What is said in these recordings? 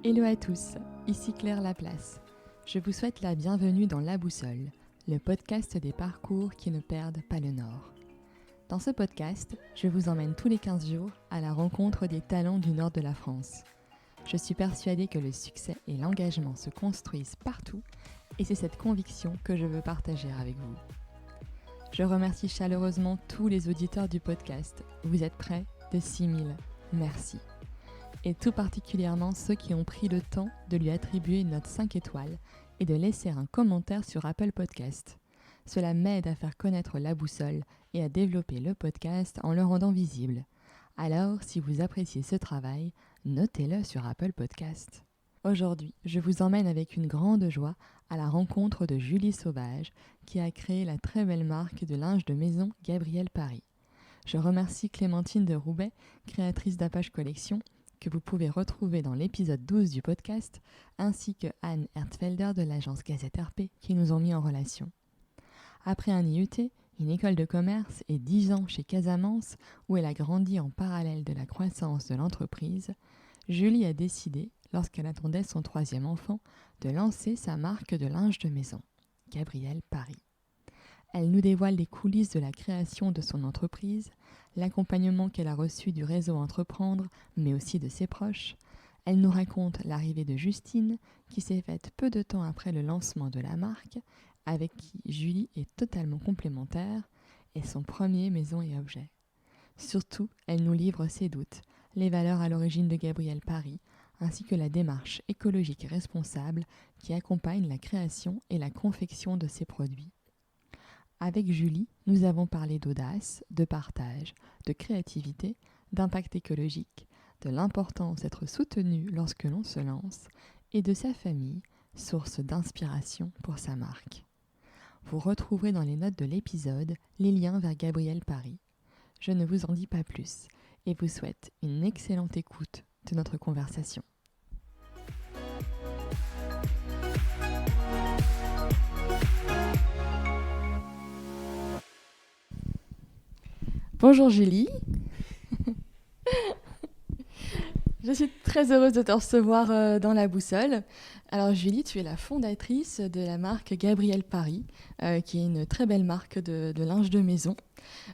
Hello à tous, ici Claire Laplace. Je vous souhaite la bienvenue dans La Boussole, le podcast des parcours qui ne perdent pas le nord. Dans ce podcast, je vous emmène tous les 15 jours à la rencontre des talents du nord de la France. Je suis persuadée que le succès et l'engagement se construisent partout et c'est cette conviction que je veux partager avec vous. Je remercie chaleureusement tous les auditeurs du podcast. Vous êtes près de 6000. Merci. Et tout particulièrement ceux qui ont pris le temps de lui attribuer une note 5 étoiles et de laisser un commentaire sur Apple Podcast. Cela m'aide à faire connaître La Boussole et à développer le podcast en le rendant visible. Alors, si vous appréciez ce travail, notez-le sur Apple Podcast. Aujourd'hui, je vous emmène avec une grande joie à la rencontre de Julie Sauvage, qui a créé la très belle marque de linge de maison Gabriel Paris. Je remercie Clémentine de Roubaix, créatrice d'Apache Collection, que vous pouvez retrouver dans l'épisode 12 du podcast, ainsi que Anne Hertzfelder de l'agence Gazette RP qui nous ont mis en relation. Après un IUT, une école de commerce et 10 ans chez Casamance, où elle a grandi en parallèle de la croissance de l'entreprise, Julie a décidé, lorsqu'elle attendait son 3e enfant, de lancer sa marque de linge de maison, Gabriel Paris. Elle nous dévoile les coulisses de la création de son entreprise, l'accompagnement qu'elle a reçu du réseau Entreprendre, mais aussi de ses proches. Elle nous raconte l'arrivée de Justine, qui s'est faite peu de temps après le lancement de la marque, avec qui Julie est totalement complémentaire, et son premier maison et objet. Surtout, elle nous livre ses doutes, les valeurs à l'origine de Gabriel Paris, ainsi que la démarche écologique responsable qui accompagne la création et la confection de ses produits. Avec Julie, nous avons parlé d'audace, de partage, de créativité, d'impact écologique, de l'importance d'être soutenu lorsque l'on se lance et de sa famille, source d'inspiration pour sa marque. Vous retrouverez dans les notes de l'épisode les liens vers Gabriel Paris. Je ne vous en dis pas plus et vous souhaite une excellente écoute de notre conversation. Bonjour Julie. Je suis très heureuse de te recevoir dans La Boussole. Alors Julie, tu es la fondatrice de la marque Gabriel Paris, qui est une très belle marque de linge de maison.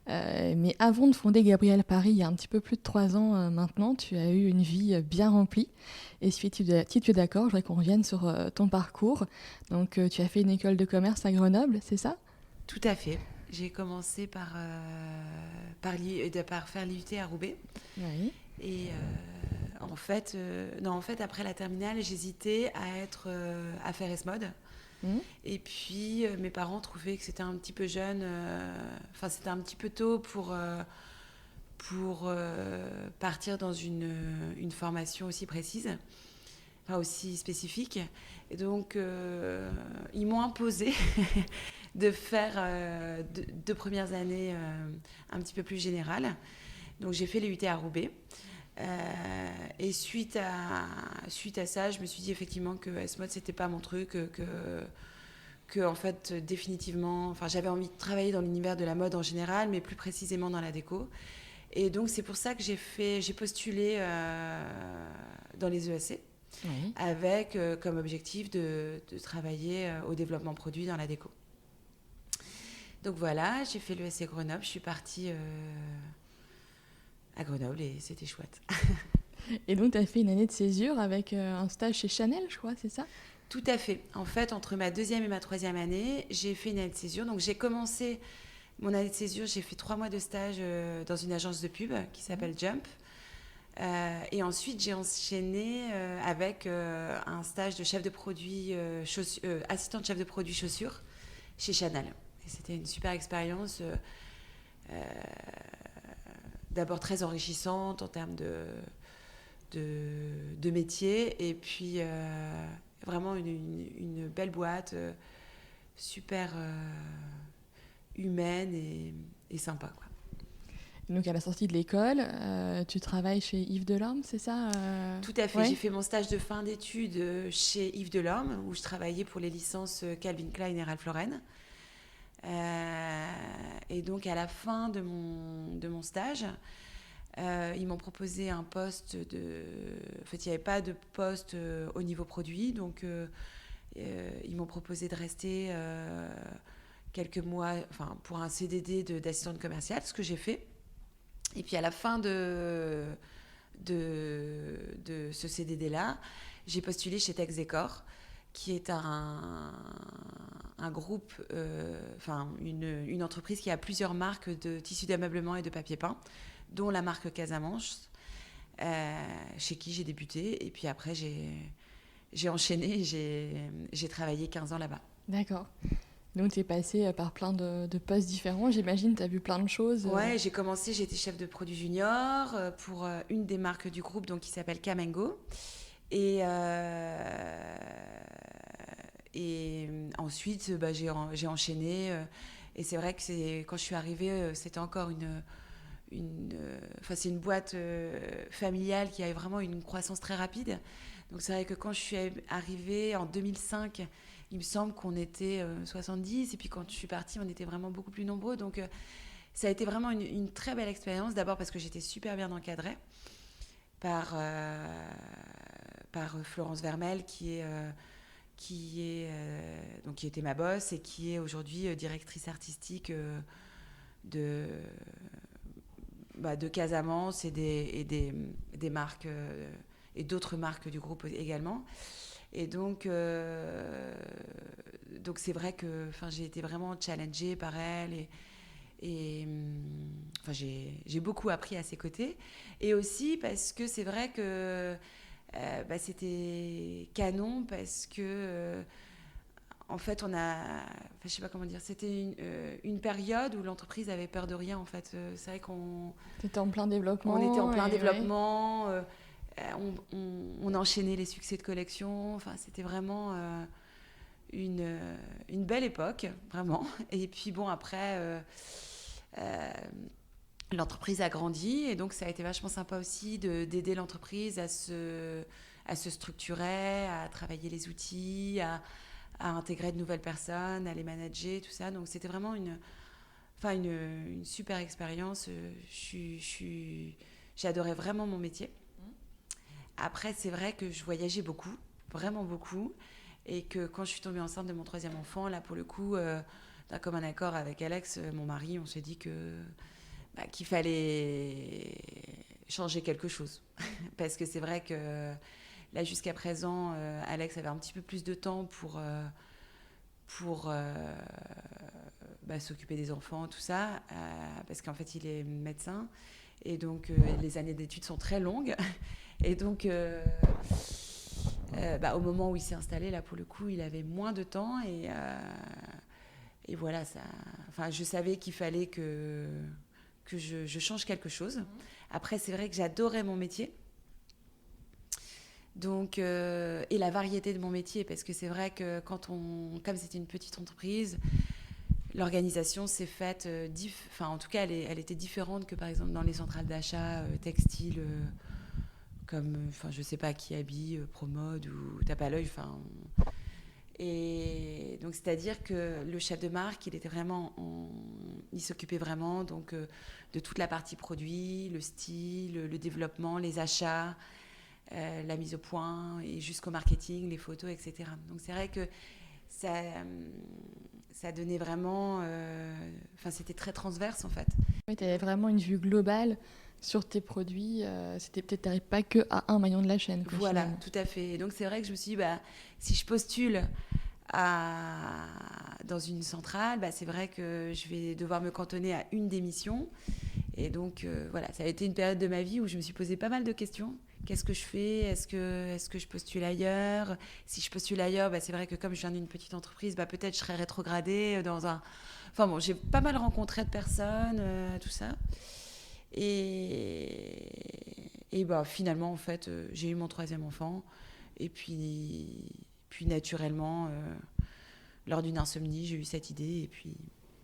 Mais avant de fonder Gabriel Paris, il y a un petit peu plus de 3 ans maintenant, tu as eu une vie bien remplie. Et si tu es d'accord, je voudrais qu'on revienne sur ton parcours. Donc tu as fait une école de commerce à Grenoble, c'est ça ? Tout à fait. J'ai commencé par faire l'IUT à Roubaix. Oui. Et en fait, après la terminale, j'hésitais à faire S-Mode. Et puis, mes parents trouvaient que c'était un petit peu jeune, c'était un petit peu tôt pour partir dans une formation aussi précise, aussi spécifique. Et donc, ils m'ont imposé de faire 2 premières années un petit peu plus générales. Donc, j'ai fait l'IUT à Roubaix. Et suite à ça, je me suis dit effectivement que S-Mode, c'était pas mon truc, que en fait, définitivement, j'avais envie de travailler dans l'univers de la mode en général, mais plus précisément dans la déco. Et donc, c'est pour ça que j'ai postulé dans les ESC. Oui. Avec comme objectif de travailler au développement produit dans la déco. Donc voilà, j'ai fait l'ESC Grenoble, je suis partie à Grenoble et c'était chouette. Et donc tu as fait une année de césure avec un stage chez Chanel, je crois, c'est ça ? Tout à fait. En fait, entre ma 2e et ma 3e année, j'ai fait une année de césure. Donc j'ai commencé mon année de césure, j'ai fait 3 mois de stage dans une agence de pub qui s'appelle Jump. Et ensuite, j'ai enchaîné avec un stage de chef de produit, assistante chef de produit chaussures chez Chanel. Et c'était une super expérience, d'abord très enrichissante en termes de métier, et puis vraiment une belle boîte, super humaine et sympa, quoi. Donc à la sortie de l'école, tu travailles chez Yves Delorme, c'est ça Tout à fait. Ouais. J'ai fait mon stage de fin d'études chez Yves Delorme, où je travaillais pour les licences Calvin Klein et Ralph Lauren. Et donc à la fin de mon stage, Ils m'ont proposé un poste En fait, il n'y avait pas de poste au niveau produit, donc ils m'ont proposé de rester quelques mois, enfin, pour un CDD d'assistante commerciale, ce que j'ai fait. Et puis à la fin de ce CDD-là, j'ai postulé chez Texecor, qui est un groupe, une entreprise qui a plusieurs marques de tissus d'ameublement et de papier peint, dont la marque Casamanche, chez qui j'ai débuté. Et puis après, j'ai enchaîné, j'ai travaillé 15 ans là-bas. D'accord. Donc, tu es passée par plein de postes différents. J'imagine, tu as vu plein de choses. Ouais, j'ai commencé, j'étais chef de produit junior pour une des marques du groupe, donc, qui s'appelle Kamengo. Et ensuite, j'ai enchaîné. Et c'est vrai que quand je suis arrivée, c'était encore c'est une boîte familiale qui a vraiment une croissance très rapide. Donc c'est vrai que quand je suis arrivée en 2005, il me semble qu'on était 70. Et puis quand je suis partie, on était vraiment beaucoup plus nombreux. Donc ça a été vraiment une très belle expérience. D'abord parce que j'étais super bien encadrée par Florence Vermel, qui était ma boss et qui est aujourd'hui directrice artistique de Casamance et des marques et d'autres marques du groupe également. Et donc c'est vrai que j'ai été vraiment challengée par elle et j'ai beaucoup appris à ses côtés. Et aussi parce que c'est vrai que c'était canon, parce que en fait je sais pas comment dire, c'était une période où l'entreprise avait peur de rien en fait. C'est vrai qu'on était en plein développement. On était en plein développement. Ouais. On enchaînait les succès de collection. Enfin, c'était vraiment une belle époque, vraiment. Et puis bon, après, l'entreprise a grandi, et donc ça a été vachement sympa aussi d'aider l'entreprise à se structurer, à travailler les outils, à intégrer de nouvelles personnes, à les manager, tout ça. Donc c'était vraiment une super expérience. J'adorais vraiment mon métier. Après, c'est vrai que je voyageais beaucoup, vraiment beaucoup, et que quand je suis tombée enceinte de mon 3e enfant, là, pour le coup, d'un commun accord avec Alex, mon mari, on s'est dit qu'il fallait changer quelque chose. Parce que c'est vrai que là, jusqu'à présent, Alex avait un petit peu plus de temps pour s'occuper des enfants, tout ça, parce qu'en fait, il est médecin. Et donc, les années d'études sont très longues. Et donc, au moment où il s'est installé, là, pour le coup, il avait moins de temps. Et voilà, je savais qu'il fallait que je change quelque chose. Après, c'est vrai que j'adorais mon métier. Donc, et la variété de mon métier, parce que c'est vrai que comme c'était une petite entreprise, l'organisation s'est faite, en tout cas, elle était différente que par exemple dans les centrales d'achat textiles, comme, je sais pas, qui habille, Promode ou Tape à l'œil. Et donc, c'est-à-dire que le chef de marque, il s'occupait vraiment donc de toute la partie produit, le style, le développement, les achats, la mise au point, et jusqu'au marketing, les photos, etc. Donc c'est vrai que ça donnait vraiment... c'était très transverse en fait. Oui, tu avais vraiment une vue globale sur tes produits. C'était peut-être, tu n'arrives pas que à un maillon de la chaîne. Voilà, finalement. tout à fait. Et donc c'est vrai que je me suis dit, si je postule dans une centrale, c'est vrai que je vais devoir me cantonner à une des missions. Et donc voilà, ça a été une période de ma vie où je me suis posé pas mal de questions. Qu'est-ce que je fais ? Est-ce que je postule ailleurs ? Si je postule ailleurs, c'est vrai que comme je viens d'une petite entreprise, peut-être je serais rétrogradée dans un... j'ai pas mal rencontré de personnes, tout ça. Et finalement, en fait, j'ai eu mon 3e enfant. Et puis naturellement, lors d'une insomnie, j'ai eu cette idée.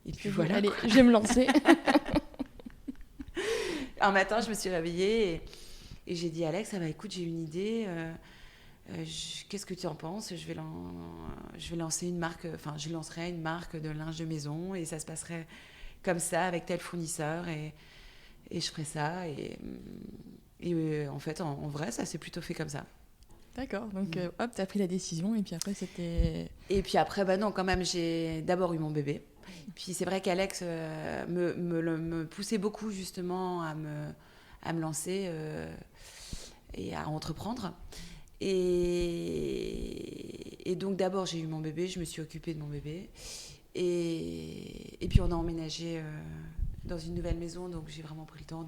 Et puis voilà. Allez, je vais me lancer. Un matin, je me suis réveillée et j'ai dit à Alex, écoute, j'ai une idée. Qu'est-ce que tu en penses ? Je vais lancer une marque. Je lancerai une marque de linge de maison et ça se passerait comme ça avec tel fournisseur. et je ferai ça. Et en fait, en vrai, ça s'est plutôt fait comme ça. D'accord, donc hop, t'as pris la décision et puis après c'était... Et puis après, bah non, quand même, j'ai d'abord eu mon bébé. Puis c'est vrai qu'Alex me poussait beaucoup justement à me lancer et à entreprendre. Et donc d'abord j'ai eu mon bébé, je me suis occupée de mon bébé. Et puis on a emménagé dans une nouvelle maison, donc j'ai vraiment pris le temps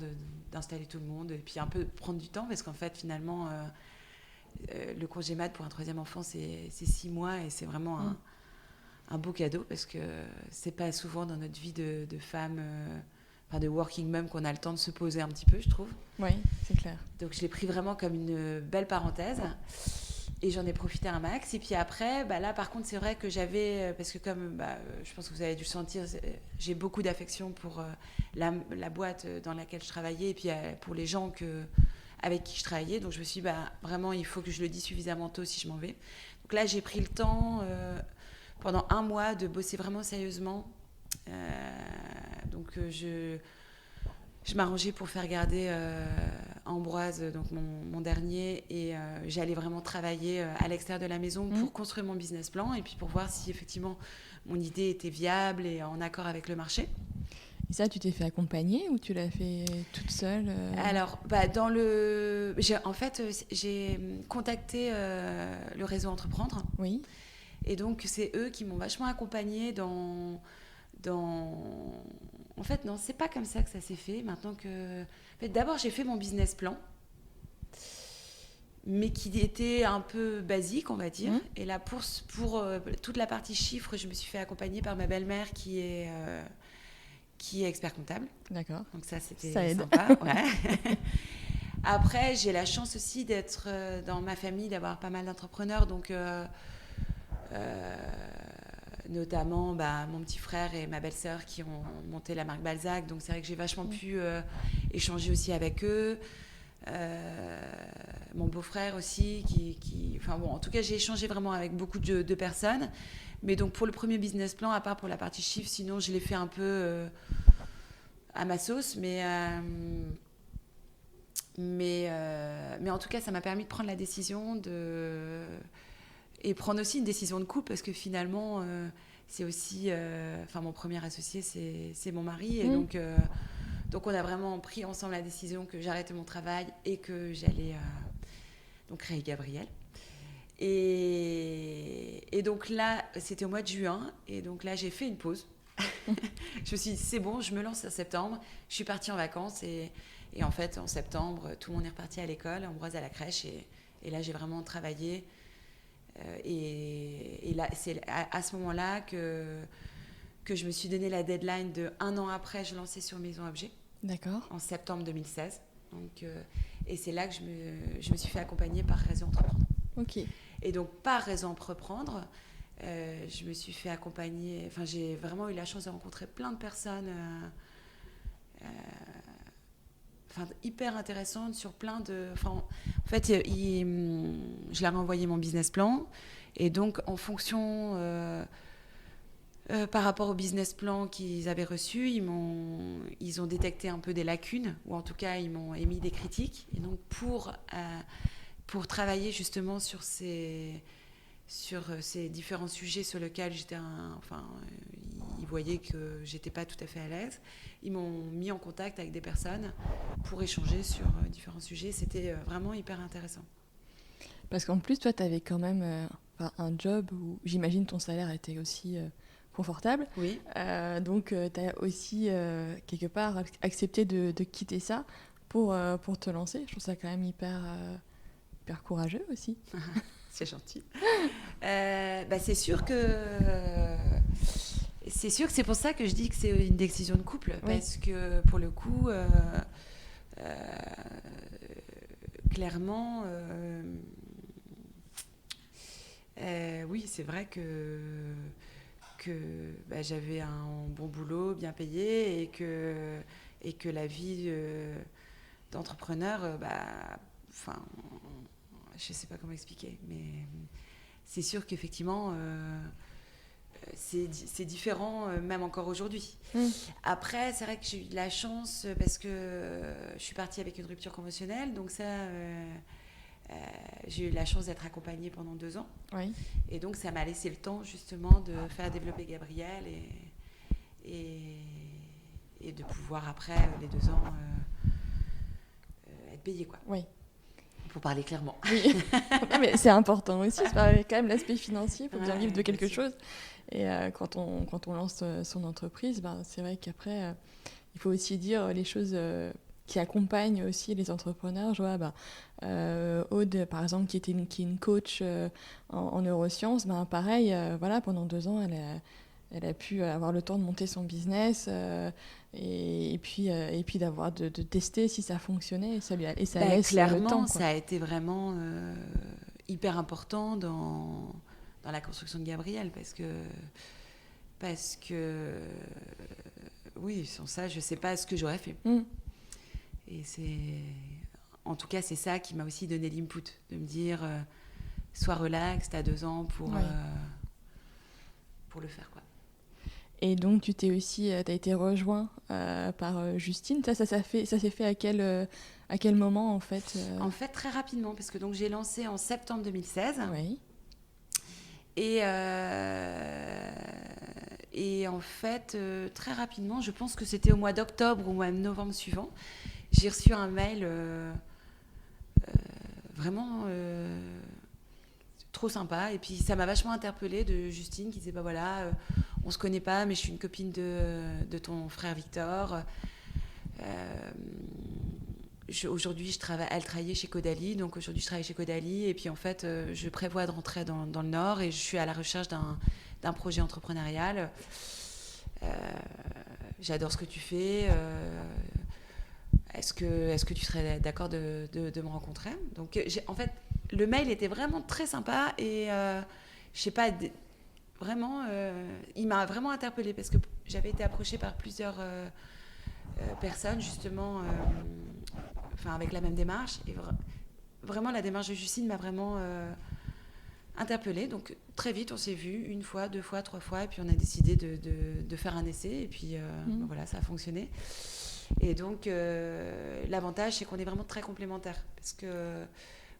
d'installer tout le monde. Et puis un peu prendre du temps, parce qu'en fait finalement, le congé mat pour un troisième enfant, c'est 6 mois et c'est vraiment un beau cadeau, parce que c'est pas souvent dans notre vie de femme, de working mom, qu'on a le temps de se poser un petit peu, je trouve. Oui, c'est clair. Donc je l'ai pris vraiment comme une belle parenthèse et j'en ai profité un max. Et puis après, là par contre c'est vrai que j'avais, parce que comme je pense que vous avez dû le sentir, j'ai beaucoup d'affection pour la boîte dans laquelle je travaillais et puis pour les gens avec qui je travaillais. Donc je me suis dit, vraiment il faut que je le dise suffisamment tôt si je m'en vais. Donc là j'ai pris le temps pendant 1 mois de bosser vraiment sérieusement. Donc je m'arrangeais pour faire garder Ambroise, donc mon dernier, et j'allais vraiment travailler à l'extérieur de la maison pour construire mon business plan et puis pour voir si effectivement mon idée était viable et en accord avec le marché. Et ça, tu t'es fait accompagner ou tu l'as fait toute seule Alors, en fait, j'ai contacté le réseau Entreprendre. Oui. Et donc, c'est eux qui m'ont vachement accompagnée dans... En fait, non, c'est pas comme ça que ça s'est fait. Maintenant que... En fait, d'abord, j'ai fait mon business plan, mais qui était un peu basique, on va dire. Et là, pour toute la partie chiffres, je me suis fait accompagner par ma belle-mère qui est expert comptable. D'accord. Donc ça, c'était aide. sympa. Ouais. Après, j'ai la chance aussi d'être dans ma famille, d'avoir pas mal d'entrepreneurs. Donc... notamment mon petit frère et ma belle-sœur qui ont monté la marque Balzac, donc c'est vrai que j'ai vachement pu échanger aussi avec eux, mon beau-frère aussi en tout cas j'ai échangé vraiment avec beaucoup de personnes, mais donc pour le premier business plan, à part pour la partie chiffre, sinon je l'ai fait un peu à ma sauce, mais en tout cas ça m'a permis de prendre la décision et prendre aussi une décision de couple, parce que finalement, c'est aussi... mon premier associé, c'est mon mari. Et donc on a vraiment pris ensemble la décision que j'arrêtais mon travail et que j'allais créer Gabriel. Et donc là, c'était au mois de juin. Et donc là, j'ai fait une pause. Je me suis dit, c'est bon, je me lance en septembre. Je suis partie en vacances. Et en fait, en septembre, tout le monde est reparti à l'école, Ambroise à la crèche. Et là, j'ai vraiment travaillé... et là, c'est à ce moment-là que je me suis donné la deadline de 1 an après, je lançais sur Maison Objet. D'accord. En septembre 2016. Donc, et c'est là que je me suis fait accompagner par Réseau Entreprendre. Ok. Et donc, par Réseau Entreprendre, je me suis fait accompagner... j'ai vraiment eu la chance de rencontrer plein de personnes... hyper intéressante sur plein de... en fait, je leur ai envoyé mon business plan. Et donc, en fonction... par rapport au business plan qu'ils avaient reçu, ils ont détecté un peu des lacunes, ou en tout cas, ils m'ont émis des critiques. Et donc, pour travailler justement sur ces différents sujets sur lesquels ils voyaient que j'étais pas tout à fait à l'aise, ils m'ont mis en contact avec des personnes pour échanger sur différents sujets. C'était vraiment hyper intéressant. Parce qu'en plus, toi, tu avais quand même un job où j'imagine ton salaire était aussi confortable. Oui. Donc, tu as aussi quelque part accepté de quitter ça pour te lancer. Je trouve ça quand même hyper courageux aussi. C'est gentil. C'est sûr que c'est pour ça que je dis que c'est une décision de couple. Oui. Parce que pour le coup, clairement, oui, c'est vrai que j'avais un bon boulot, bien payé, et que la vie d'entrepreneur, je ne sais pas comment expliquer, mais c'est sûr qu'effectivement, c'est différent, même encore aujourd'hui. Après, c'est vrai que j'ai eu de la chance parce que je suis partie avec une rupture conventionnelle. Donc ça, j'ai eu la chance d'être accompagnée pendant 2 ans. Oui. Et donc, ça m'a laissé le temps, justement, de faire développer Gabriel et de pouvoir, après les 2 ans, être payée, quoi. Oui. Pour parler clairement. Oui. Non, mais c'est important aussi, c'est quand même l'aspect financier, il faut bien vivre de quelque chose. Et quand on lance son entreprise, c'est vrai qu'après, il faut aussi dire les choses qui accompagnent aussi les entrepreneurs. Je vois, Aude, par exemple, qui est une coach en neurosciences, pareil, voilà, pendant 2 ans, elle a pu avoir le temps de monter son business et puis de tester si ça fonctionnait et ça laisse clairement, le temps. Ça a été vraiment hyper important dans la construction de Gabriel parce que oui, sans ça, je ne sais pas ce que j'aurais fait. Et en tout cas, c'est ça qui m'a aussi donné l'input, de me dire sois relax, tu as 2 ans pour le faire, quoi. Et donc, tu t'as été rejoint par Justine. Ça s'est fait à quel moment, en fait En fait, très rapidement, parce que donc, j'ai lancé en septembre 2016. Oui. Et en fait, très rapidement, je pense que c'était au mois d'octobre ou au mois de novembre suivant, j'ai reçu un mail vraiment trop sympa. Et puis, ça m'a vachement interpellée, de Justine qui disait, voilà, on se connaît pas, mais je suis une copine de ton frère Victor. Aujourd'hui, elle travaillait chez Caudalie, donc aujourd'hui, je travaille chez Caudalie. Et puis, en fait, je prévois de rentrer dans le Nord et je suis à la recherche d'un projet entrepreneurial. J'adore ce que tu fais. Est-ce que tu serais d'accord de me rencontrer? Donc, en fait, le mail était vraiment très sympa et je sais pas, vraiment, il m'a vraiment interpellée parce que j'avais été approchée par plusieurs personnes, justement, avec la même démarche. Et vraiment, la démarche de Justine m'a vraiment interpellée. Donc, très vite, on s'est vus 1 fois, 2 fois, 3 fois. Et puis, on a décidé de faire un essai. Et puis, voilà, ça a fonctionné. Et donc, l'avantage, c'est qu'on est vraiment très complémentaires. Parce que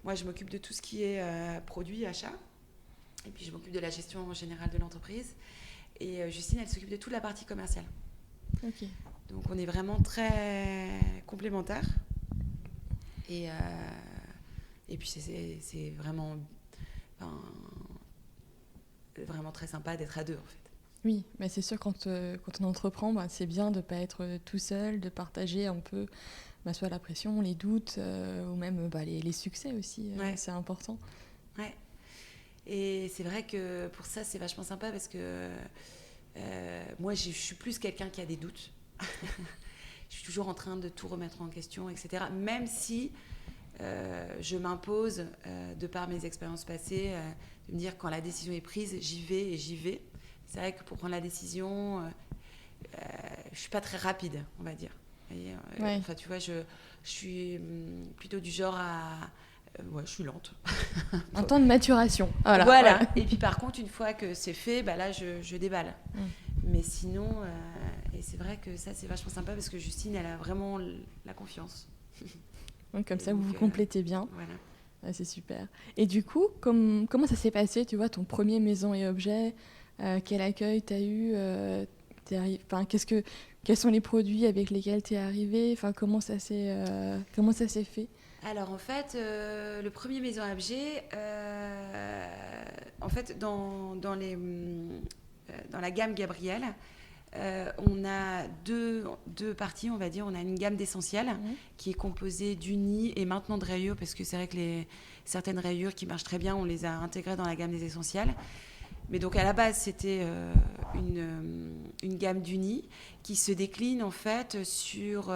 moi, je m'occupe de tout ce qui est produit, achat. Et puis, je m'occupe de la gestion générale de l'entreprise. Et Justine, elle s'occupe de toute la partie commerciale. Ok. Donc, on est vraiment très complémentaires. Et puis, c'est vraiment, vraiment très sympa d'être à 2, en fait. Oui, mais c'est sûr, quand on entreprend, c'est bien de ne pas être tout seul, de partager un peu soit la pression, les doutes, ou même les succès aussi. C'est important. Ouais. Et c'est vrai que pour ça, c'est vachement sympa parce que moi, je suis plus quelqu'un qui a des doutes. Je suis toujours en train de tout remettre en question, etc. Même si je m'impose, de par mes expériences passées, de me dire quand la décision est prise, j'y vais. C'est vrai que pour prendre la décision, je ne suis pas très rapide, on va dire. Enfin, tu vois, je suis plutôt du genre à... je suis lente. Un temps de maturation. Voilà. Ouais. Et puis par contre, une fois que c'est fait, là, je déballe. Mais sinon, et c'est vrai que ça, c'est vachement sympa parce que Justine, elle a vraiment la confiance. Donc, comme ça, vous vous complétez bien. Voilà. Ouais, c'est super. Et du coup, comment ça s'est passé, tu vois, ton premier maison et objet, quel accueil tu as eu, quels sont les produits avec lesquels tu es arrivée, comment ça s'est fait? Alors en fait, le premier maison et objet, en fait, dans la gamme Gabriel, on a deux parties, on va dire. On a une gamme d'essentiels qui est composée d'unis et maintenant de rayures, parce que c'est vrai que certaines rayures qui marchent très bien, on les a intégrées dans la gamme des essentiels. Mais donc à la base, c'était une gamme d'unis qui se décline en fait sur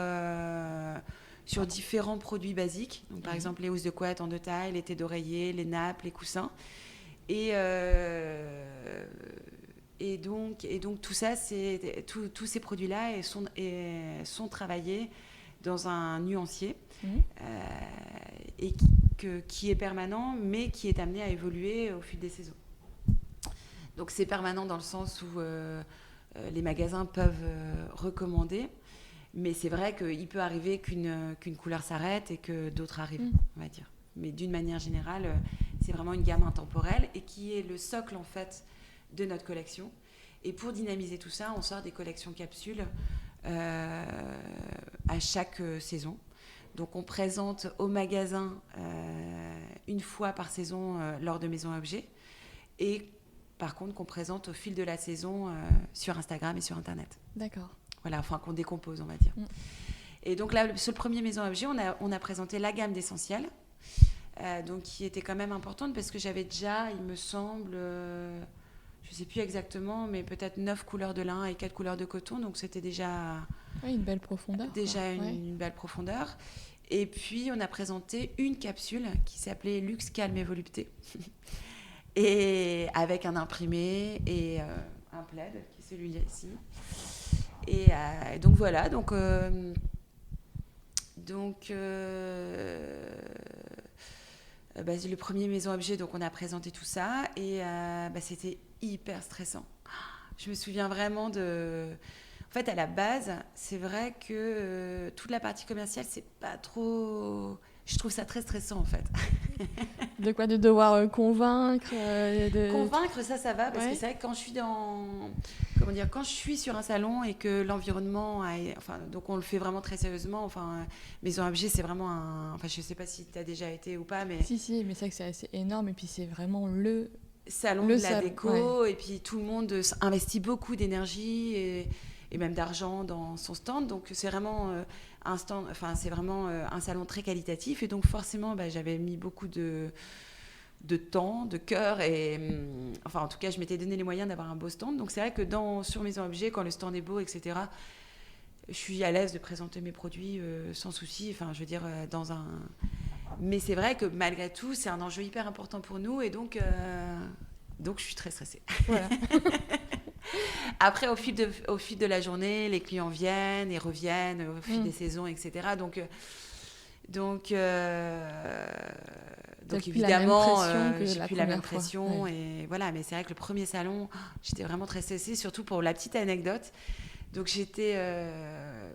différents produits basiques. Donc, par exemple, les housses de couette en 2 tailles, les têtes d'oreiller, les nappes, les coussins. Et donc tout ça, tous ces produits-là sont travaillés dans un nuancier et qui est permanent, mais qui est amené à évoluer au fil des saisons. Donc c'est permanent dans le sens où les magasins peuvent recommander. Mais c'est vrai qu'il peut arriver qu'une couleur s'arrête et que d'autres arrivent, on va dire. Mais d'une manière générale, c'est vraiment une gamme intemporelle et qui est le socle, en fait, de notre collection. Et pour dynamiser tout ça, on sort des collections capsules à chaque saison. Donc, on présente au magasin une fois par saison lors de Maison Objet. Et par contre, qu'on présente au fil de la saison sur Instagram et sur Internet. D'accord. Voilà, enfin, qu'on décompose, on va dire. Et donc là, sur le premier Maison Objet, on a présenté la gamme d'essentiels. Donc, qui était quand même importante parce que j'avais déjà, il me semble, je ne sais plus exactement, mais peut-être 9 couleurs de lin et 4 couleurs de coton. Donc, c'était déjà... Oui, une belle profondeur. Déjà une belle profondeur. Et puis, on a présenté une capsule qui s'appelait Luxe, Calme et Volupté. Et avec un imprimé et un plaid, qui est celui-ci. Et donc, voilà. Donc le premier Maison Objet, donc on a présenté tout ça et c'était hyper stressant. Je me souviens vraiment de... En fait, à la base, c'est vrai que toute la partie commerciale, c'est pas trop... Je trouve ça très stressant, en fait. De quoi? De devoir convaincre Convaincre, ça va, parce que c'est vrai que quand je suis quand je suis sur un salon et que l'environnement... donc on le fait vraiment très sérieusement. Maison Objet, c'est vraiment un... je sais pas si tu as déjà été ou pas, mais... Si, mais c'est vrai que c'est assez énorme, et puis c'est vraiment le salon de la déco, et puis tout le monde investit beaucoup d'énergie et même d'argent dans son stand, donc c'est vraiment un salon très qualitatif, et donc forcément j'avais mis beaucoup de temps, de cœur, et en tout cas je m'étais donné les moyens d'avoir un beau stand. Donc c'est vrai que sur Maison Objet, quand le stand est beau, etc., je suis à l'aise de présenter mes produits sans souci, mais c'est vrai que malgré tout, c'est un enjeu hyper important pour nous, et donc je suis très stressée. Voilà. Après, au fil de la journée, les clients viennent et reviennent au fil des saisons, etc. Donc évidemment, j'ai plus la même pression. Ouais. Et voilà, mais c'est vrai que le premier salon, j'étais vraiment très stressée, surtout pour la petite anecdote. Donc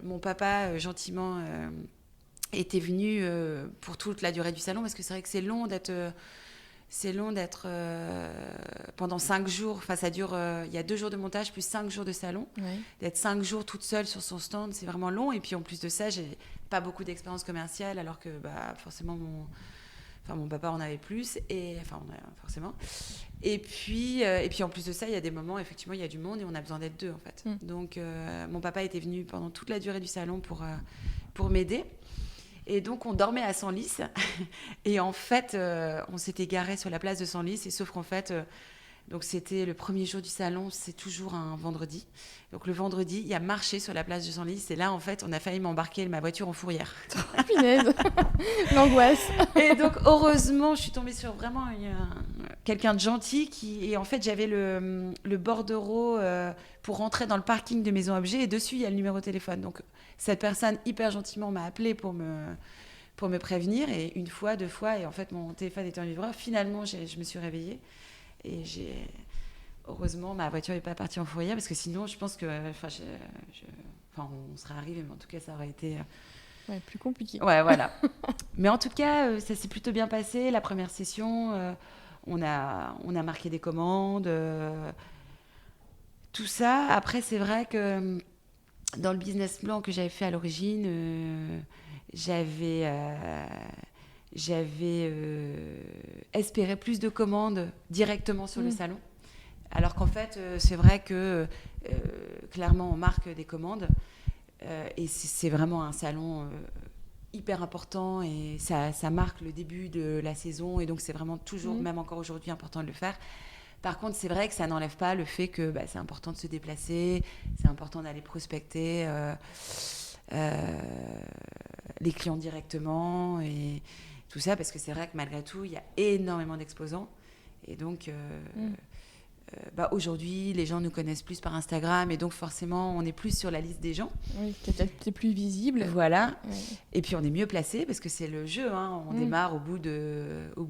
mon papa, gentiment, était venu pour toute la durée du salon, parce que c'est vrai que c'est long d'être pendant 5 jours. Enfin, ça dure. Il y a 2 jours de montage plus 5 jours de salon. Ouais. D'être 5 jours toute seule sur son stand, c'est vraiment long. Et puis en plus de ça, j'ai pas beaucoup d'expérience commerciale, alors que forcément mon papa en avait plus. Forcément. Et puis en plus de ça, il y a des moments, effectivement, il y a du monde et on a besoin d'être 2, en fait. Donc mon papa était venu pendant toute la durée du salon pour m'aider. Et donc, on dormait à Senlis. Et en fait, on s'était garé sur la place de Senlis. Et sauf qu'en fait, donc c'était le premier jour du salon, c'est toujours un vendredi. Donc, le vendredi, il y a marché sur la place de Senlis. Et là, en fait, on a failli m'embarquer ma voiture en fourrière. Oh, punaise. L'angoisse. Et donc, heureusement, je suis tombée sur vraiment quelqu'un de gentil et en fait, j'avais le bordereau pour rentrer dans le parking de Maison Objet. Et dessus, il y a le numéro de téléphone. Donc, cette personne, hyper gentiment, m'a appelée pour me prévenir. Et 1 fois, 2 fois, et en fait, mon téléphone était en vibreur. Finalement, je me suis réveillée. Et heureusement, ma voiture n'est pas partie en fourrière, parce que sinon, je pense que... on serait arrivé, mais en tout cas, ça aurait été... plus compliqué. Ouais, voilà. Mais en tout cas, ça s'est plutôt bien passé. La première session, on a marqué des commandes. Tout ça. Après, c'est vrai que dans le business plan que j'avais fait à l'origine, j'avais espéré plus de commandes directement sur le salon. Alors qu'en fait, c'est vrai que clairement, on marque des commandes. Et c'est vraiment un salon hyper important, et ça marque le début de la saison. Et donc, c'est vraiment toujours, même encore aujourd'hui, important de le faire. Par contre, c'est vrai que ça n'enlève pas le fait que c'est important de se déplacer, c'est important d'aller prospecter les clients directement et tout ça, parce que c'est vrai que malgré tout, il y a énormément d'exposants. Et donc, aujourd'hui, les gens nous connaissent plus par Instagram, et donc forcément, on est plus sur la liste des gens. Oui, peut-être plus visible. Voilà. Ouais. Et puis, on est mieux placé, parce que c'est le jeu. Hein. On démarre au bout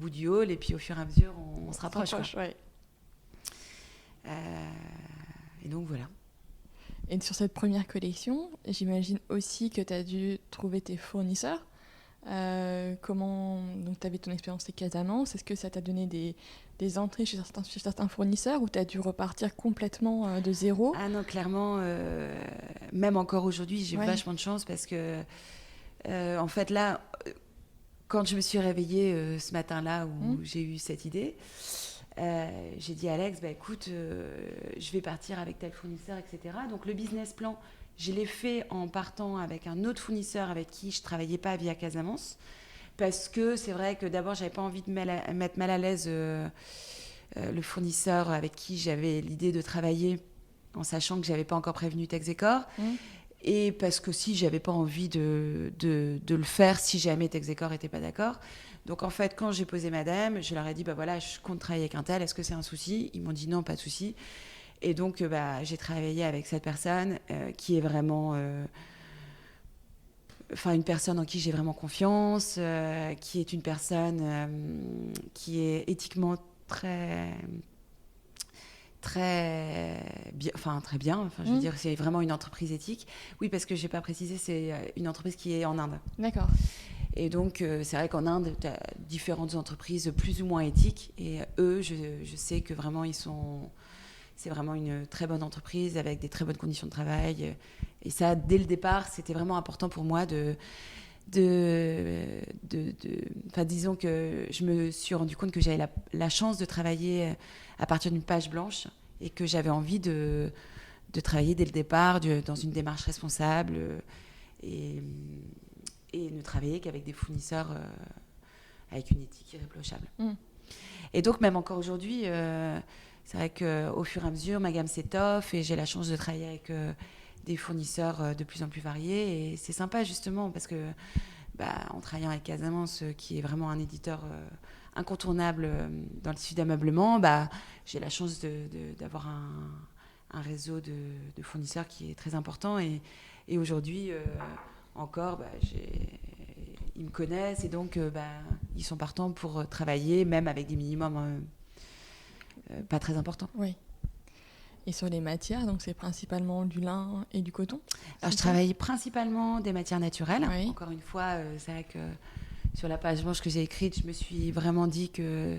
du hall, et puis au fur et à mesure, on se rapproche. Ouais. Et donc voilà. Et sur cette première collection, j'imagine aussi que tu as dû trouver tes fournisseurs. Donc tu avais ton expérience chez Casamance, est-ce que ça t'a donné des entrées chez certains fournisseurs ou tu as dû repartir complètement de zéro? Ah non, clairement, même encore aujourd'hui, j'ai Ouais. vachement de chance parce que, en fait, là, quand je me suis réveillée ce matin-là où j'ai eu cette idée, j'ai dit à Alex, bah, écoute, je vais partir avec tel fournisseur, etc. Donc le business plan, je l'ai fait en partant avec un autre fournisseur avec qui je ne travaillais pas via Casamance. Parce que c'est vrai que d'abord, je n'avais pas envie de mettre mal à l'aise le fournisseur avec qui j'avais l'idée de travailler, en sachant que je n'avais pas encore prévenu Texecor. Et parce que si j'avais pas envie de le faire si jamais Texecor n'était pas d'accord. Donc en fait, quand j'ai posé madame, je leur ai dit, bah voilà, je compte travailler avec un tel, est-ce que c'est un souci? Ils m'ont dit non, pas de souci. Et donc j'ai travaillé avec cette personne qui est vraiment... une personne en qui j'ai vraiment confiance, qui est une personne qui est éthiquement très bien. Je veux dire, c'est vraiment une entreprise éthique. Oui, parce que je n'ai pas précisé, c'est une entreprise qui est en Inde. D'accord. Et donc, c'est vrai qu'en Inde, tu as différentes entreprises plus ou moins éthiques. Et eux, je sais que vraiment, c'est vraiment une très bonne entreprise avec des très bonnes conditions de travail. Et ça, dès le départ, c'était vraiment important pour moi disons que je me suis rendu compte que j'avais la chance de travailler à partir d'une page blanche et que j'avais envie de travailler dès le départ dans une démarche responsable et ne travailler qu'avec des fournisseurs avec une éthique irréprochable. Et donc même encore aujourd'hui, c'est vrai qu'au fur et à mesure, ma gamme s'étoffe et j'ai la chance de travailler avec des fournisseurs de plus en plus variés. Et c'est sympa justement parce que en travaillant avec Casamance, qui est vraiment un éditeur incontournable dans le tissu d'ameublement, j'ai la chance d'avoir un réseau de fournisseurs qui est très important. Et aujourd'hui, encore, ils me connaissent et donc ils sont partants pour travailler, même avec des minimums pas très importants. Oui. Et sur les matières, donc c'est principalement du lin et du coton? Alors, je travaille principalement des matières naturelles. Oui. Encore une fois, c'est vrai que sur la page blanche que j'ai écrite, je me suis vraiment dit que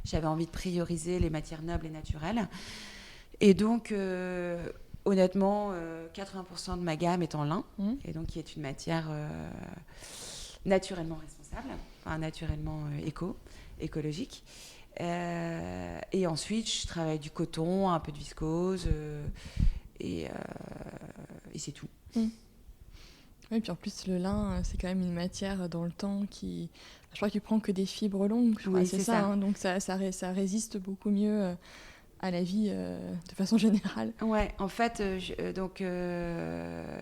j'avais envie de prioriser les matières nobles et naturelles. Et donc, honnêtement, 80% de ma gamme est en lin, et donc qui est une matière naturellement responsable, naturellement écologique. Et ensuite, je travaille du coton, un peu de viscose, et c'est tout. Oui, puis en plus, le lin, c'est quand même une matière dans le temps qui... Je crois qu'il prend que des fibres longues, je crois, oui, c'est ça. Donc ça résiste beaucoup mieux à la vie de façon générale. Ouais, en fait,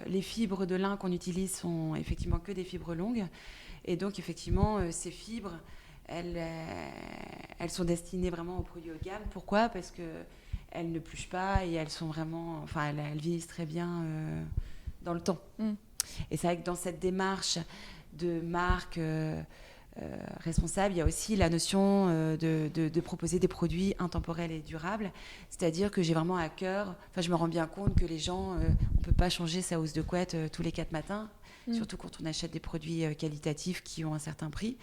les fibres de lin qu'on utilise sont effectivement que des fibres longues. Et donc, effectivement, ces fibres... Elles sont destinées vraiment aux produits haut de gamme. Pourquoi ? Parce qu'elles ne pluchent pas et elles sont vraiment... elles vieillissent très bien dans le temps. Et c'est vrai que dans cette démarche de marque responsable, il y a aussi la notion de proposer des produits intemporels et durables. C'est-à-dire que j'ai vraiment à cœur... je me rends bien compte que les gens... on ne peut pas changer sa housse de couette tous les 4 matins. Surtout quand on achète des produits qualitatifs qui ont un certain prix.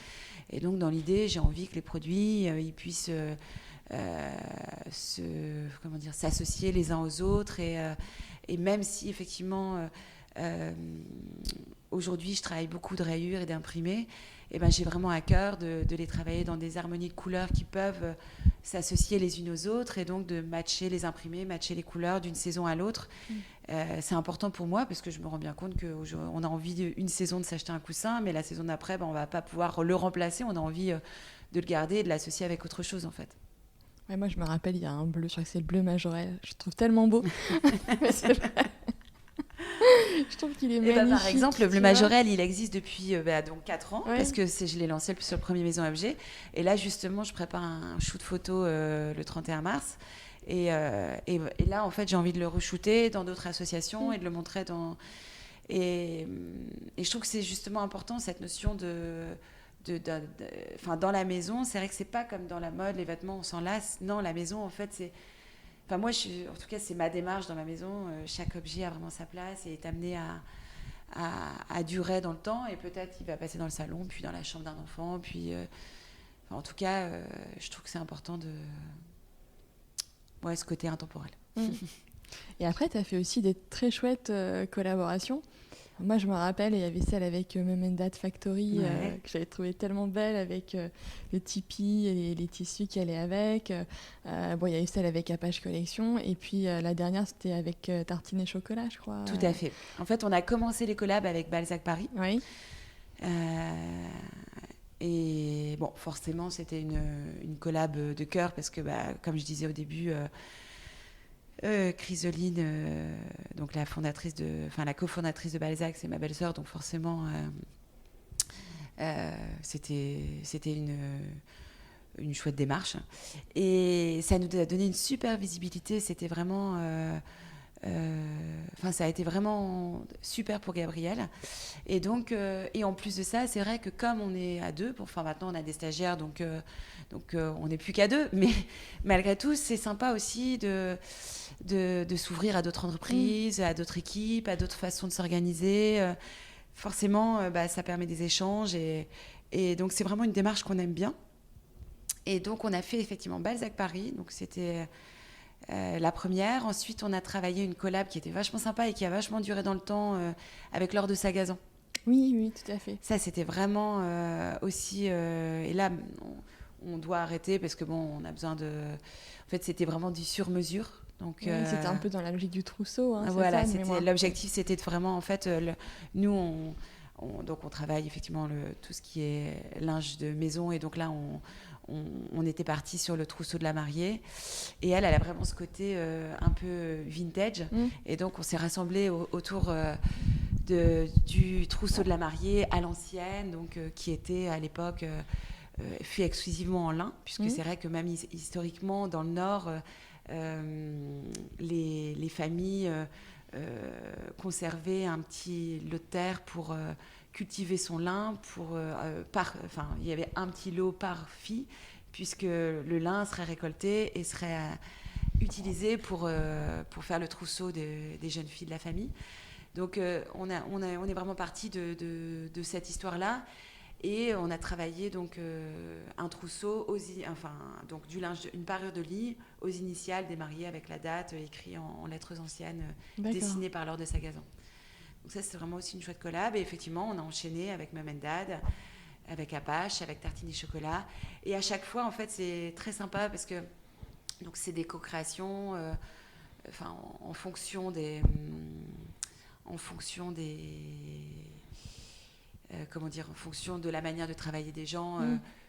Et donc, dans l'idée, j'ai envie que les produits ils puissent s'associer les uns aux autres. Et même si, effectivement, aujourd'hui, je travaille beaucoup de rayures et d'imprimés, j'ai vraiment à cœur de les travailler dans des harmonies de couleurs qui peuvent s'associer les unes aux autres et donc de matcher les imprimés, matcher les couleurs d'une saison à l'autre. C'est important pour moi parce que je me rends bien compte qu'on a envie une saison de s'acheter un coussin, mais la saison d'après, on ne va pas pouvoir le remplacer. On a envie de le garder et de l'associer avec autre chose, en fait. Ouais, moi, je me rappelle, il y a un bleu, je crois que c'est le bleu Majorelle. Je le trouve tellement beau. Mais c'est vrai. Je trouve qu'il est magnifique. Par exemple, le bleu Majorelle, il existe depuis donc 4 ans, parce que je l'ai lancé sur le premier Maison Objet. Et là, justement, je prépare un shoot photo le 31 mars. Et là, en fait, j'ai envie de le re-shooter dans d'autres associations et de le montrer dans... Et je trouve que c'est justement important, cette notion dans la maison. C'est vrai que c'est pas comme dans la mode, les vêtements, on s'en lasse. Non, la maison, en fait, Enfin, moi, en tout cas, c'est ma démarche dans ma maison. Chaque objet a vraiment sa place et est amené à durer dans le temps. Et peut-être il va passer dans le salon, puis dans la chambre d'un enfant. Puis, en tout cas, je trouve que c'est important ce côté intemporel. Et après, tu as fait aussi des très chouettes collaborations. Moi, je me rappelle, il y avait celle avec Mom and Dad Factory que j'avais trouvé tellement belle avec le tipi et les tissus qui allaient avec. Il y a eu celle avec Apache Collection. Et puis la dernière, c'était avec Tartine et Chocolat, je crois. Tout à fait. En fait, on a commencé les collabs avec Balzac Paris. Oui. Et bon, forcément, c'était une collab de cœur parce que, comme je disais au début, Chrysoline, donc la cofondatrice de Balzac, c'est ma belle-sœur, donc forcément, c'était une chouette démarche. Et ça nous a donné une super visibilité. C'était vraiment, ça a été vraiment super pour Gabrielle. Et donc, et en plus de ça, c'est vrai que comme on est à deux, maintenant on a des stagiaires, donc on n'est plus qu'à deux, mais malgré tout, c'est sympa aussi de s'ouvrir à d'autres entreprises, à d'autres équipes, à d'autres façons de s'organiser. Forcément, ça permet des échanges et donc c'est vraiment une démarche qu'on aime bien. Et donc on a fait effectivement Balzac Paris, donc c'était la première. Ensuite, on a travaillé une collab qui était vachement sympa et qui a vachement duré dans le temps avec Laure de Sagazan. Oui, tout à fait. Ça, c'était vraiment aussi... et là, on doit arrêter parce que on a besoin de... En fait, c'était vraiment du sur-mesure. Donc, c'était un peu dans la logique du trousseau. Voilà, l'objectif, c'était de vraiment... En fait, nous, on travaille effectivement tout ce qui est linge de maison. Et donc là, on était parti sur le trousseau de la mariée. Et elle a vraiment ce côté un peu vintage. Et donc, on s'est rassemblés autour du trousseau de la mariée à l'ancienne, donc, qui était à l'époque fait exclusivement en lin, puisque c'est vrai que même historiquement, dans le Nord, les familles conservaient un petit lot de terre pour cultiver son lin. Il y avait un petit lot par fille, puisque le lin serait récolté et serait utilisé pour faire le trousseau des jeunes filles de la famille. Donc on est vraiment parti de cette histoire-là. Et on a travaillé donc un trousseau, donc du linge, une parure de lit aux initiales des mariés avec la date écrite en lettres anciennes, dessinée par Laure de Sagazan. Donc ça, c'est vraiment aussi une chouette collab. Et effectivement, on a enchaîné avec Mom and Dad, avec Apache, avec Tartine et Chocolat. Et à chaque fois, en fait, c'est très sympa parce que donc c'est des co-créations en fonction des en fonction de la manière de travailler des gens.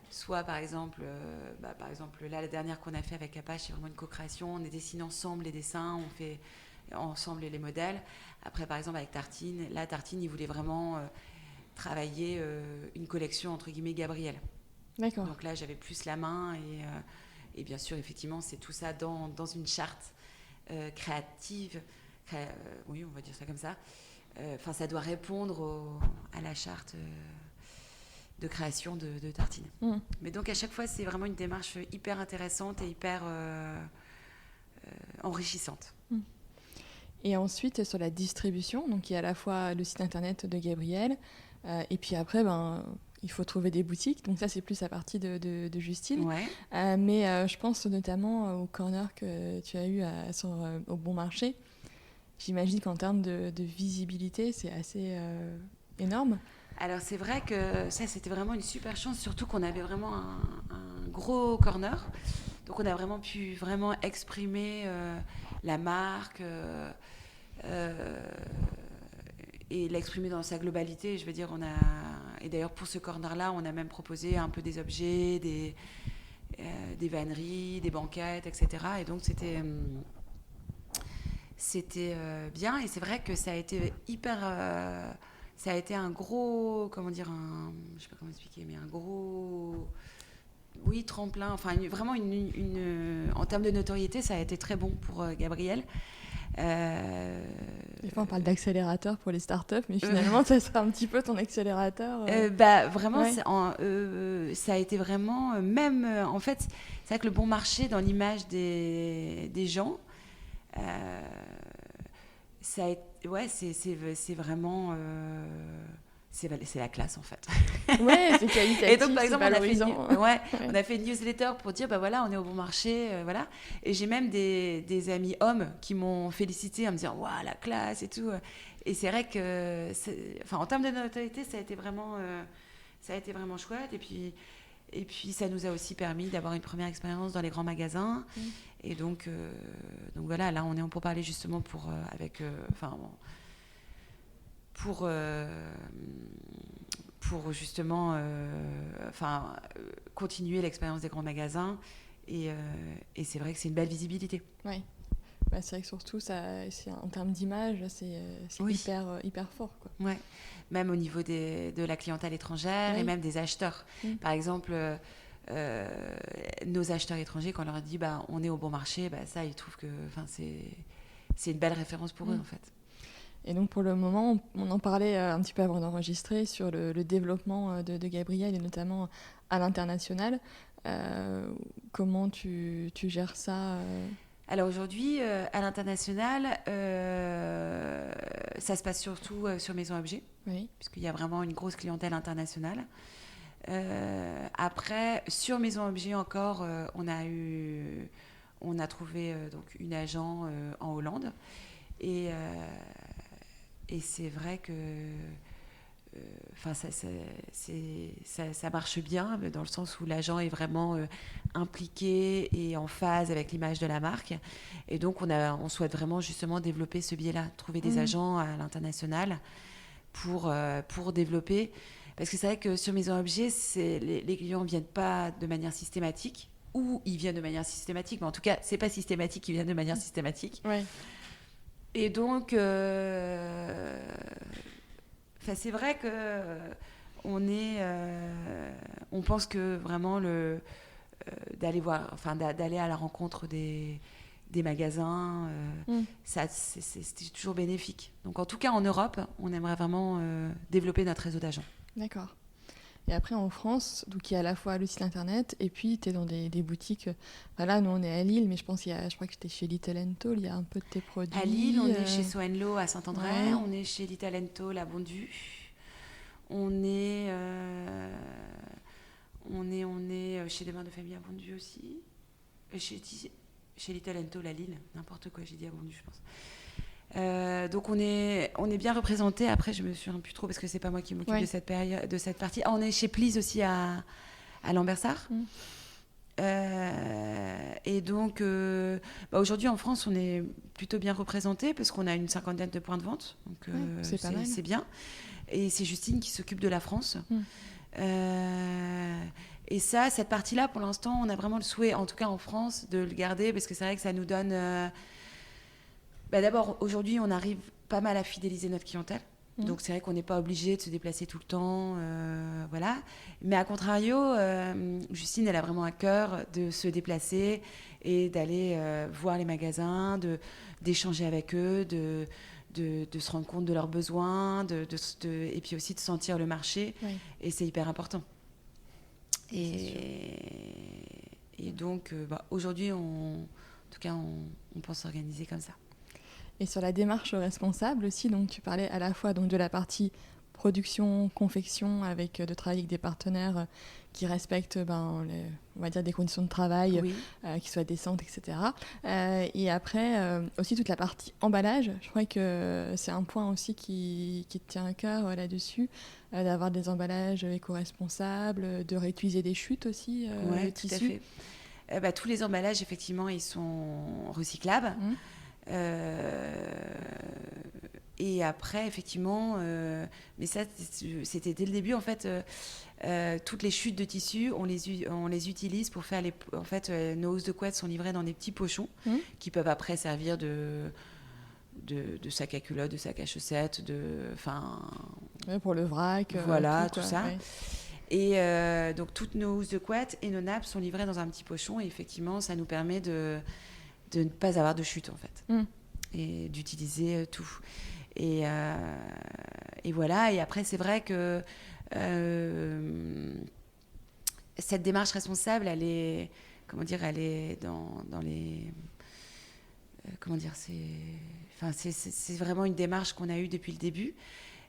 Soit, par exemple, là, la dernière qu'on a fait avec Apache, c'est vraiment une co-création. On dessine ensemble les dessins, on fait ensemble les modèles. Après, par exemple, avec Tartine, il voulait vraiment travailler une collection, entre guillemets, Gabrielle. D'accord. Donc là, j'avais plus la main. Et bien sûr, effectivement, c'est tout ça dans une charte créative. Oui, on va dire ça comme ça. Ça doit répondre à la charte de création de Tartine. Mais donc à chaque fois, c'est vraiment une démarche hyper intéressante et hyper enrichissante. Et ensuite, sur la distribution, donc il y a à la fois le site internet de Gabrielle, et puis après, il faut trouver des boutiques. Donc ça, c'est plus la partie de Justine. Ouais. Mais je pense notamment au corner que tu as eu au Bon Marché. J'imagine qu'en termes de visibilité, c'est assez énorme. Alors c'est vrai que ça, c'était vraiment une super chance, surtout qu'on avait vraiment un gros corner. Donc on a vraiment pu exprimer la marque et l'exprimer dans sa globalité. Je veux dire, et d'ailleurs pour ce corner-là, on a même proposé un peu des objets, des vanneries, des banquettes, etc. Et donc c'était bien. Et c'est vrai que ça a été ça a été un gros, je sais pas comment expliquer, mais un gros, oui, tremplin. Vraiment en termes de notoriété, ça a été très bon pour Gabrielle. Des fois, on parle d'accélérateur pour les startups, mais finalement, ça sera un petit peu ton accélérateur. Vraiment, ouais. Ça a été vraiment, même, en fait, c'est vrai que le Bon Marché, dans l'image des gens, C'est vraiment... c'est la classe en fait. Ouais, c'est qualitatif, et donc par c'est exemple valorisant. on a fait une newsletter pour dire bah voilà, on est au bon marché, voilà. Et j'ai même des amis hommes qui m'ont félicité en me disant waouh, la classe et tout. Et c'est vrai que en termes de notoriété, ça a été vraiment chouette. Et puis ça nous a aussi permis d'avoir une première expérience dans les grands magasins. Et donc voilà, là on est en pourparlers justement pour justement continuer l'expérience des grands magasins. Et c'est vrai que c'est une belle visibilité. Ouais. Bah, c'est vrai que surtout, en termes d'image, c'est Oui. hyper fort, quoi. Ouais. Même au niveau de la clientèle étrangère, oui. Et même des acheteurs. Par exemple, nos acheteurs étrangers, quand on leur dit bah, on est au bon marché, bah, ça, ils trouvent que c'est une belle référence pour eux, en fait. Et donc, pour le moment, on en parlait un petit peu avant d'enregistrer sur le développement de Gabriel, et notamment à l'international. Comment tu gères ça Alors aujourd'hui, à l'international, ça se passe surtout sur Maison Objet, oui. Puisqu'il y a vraiment une grosse clientèle internationale. Après, sur Maison Objet encore, on a trouvé donc une agent en Hollande. Et c'est vrai que ça marche bien, dans le sens où l'agent est vraiment impliqué et en phase avec l'image de la marque. Et donc, on souhaite vraiment justement développer ce biais-là, trouver des agents à l'international pour développer. Parce que c'est vrai que sur Maison Objet, les clients ne viennent pas de manière systématique, ou ils viennent de manière systématique, mais en tout cas, ce n'est pas systématique qu'ils viennent de manière systématique. Ouais. Et donc, c'est vrai que on pense que vraiment d'aller à la rencontre des magasins, c'est toujours bénéfique. Donc, en tout cas, en Europe, on aimerait vraiment développer notre réseau d'agents. D'accord. Et après, en France, donc il y a à la fois le site internet, et puis tu es dans des boutiques. Là, nous, on est à Lille, mais je crois que j'étais chez Little & Tall, il y a un peu de tes produits. À Lille, on est chez Soenlo à Saint-André, on est chez Little & Tall à Bondu, on est chez des mères de famille à Bondu aussi, et chez Little & Tall à Lille, n'importe quoi, j'ai dit à Bondu, je pense. Donc on est bien représenté. Après, je me souviens plus trop parce que c'est pas moi qui m'occupe de cette période, de cette partie. On est chez Please aussi à Lambersart. Et donc aujourd'hui en France, on est plutôt bien représenté parce qu'on a une 50aine de points de vente. Donc c'est bien. Et c'est Justine qui s'occupe de la France. Et cette partie-là, pour l'instant, on a vraiment le souhait, en tout cas en France, de le garder parce que c'est vrai que ça nous donne. D'abord, aujourd'hui, on arrive pas mal à fidéliser notre clientèle. Donc, c'est vrai qu'on n'est pas obligé de se déplacer tout le temps. Voilà. Mais à contrario, Justine, elle a vraiment à cœur de se déplacer et d'aller voir les magasins, d'échanger avec eux, de se rendre compte de leurs besoins, et puis aussi de sentir le marché. Oui. Et c'est hyper important. Et donc, aujourd'hui, en tout cas, on pense s'organiser comme ça. Et sur la démarche responsable aussi, donc tu parlais à la fois donc de la partie production, confection, de travailler avec des partenaires qui respectent on va dire des conditions de travail qui soient décentes, etc. Et après, aussi toute la partie emballage. Je crois que c'est un point aussi qui te tient à cœur là-dessus, d'avoir des emballages éco-responsables, de réutiliser des chutes aussi, le tissu. Tout à fait. Tous les emballages, effectivement, ils sont recyclables. Et après, effectivement, mais ça, c'était dès le début, en fait, toutes les chutes de tissu, on les utilise pour faire en fait, nos housses de couette sont livrées dans des petits pochons qui peuvent après servir de sac à culotte, de sac à chaussettes, pour le vrac. Voilà, tout ça. Ouais. Et donc, toutes nos housses de couette et nos nappes sont livrées dans un petit pochon. Et effectivement, ça nous permet de ne pas avoir de chute, en fait. Et d'utiliser tout. Et voilà. Et après, c'est vrai que cette démarche responsable, elle est dans les... comment dire, c'est vraiment une démarche qu'on a eue depuis le début.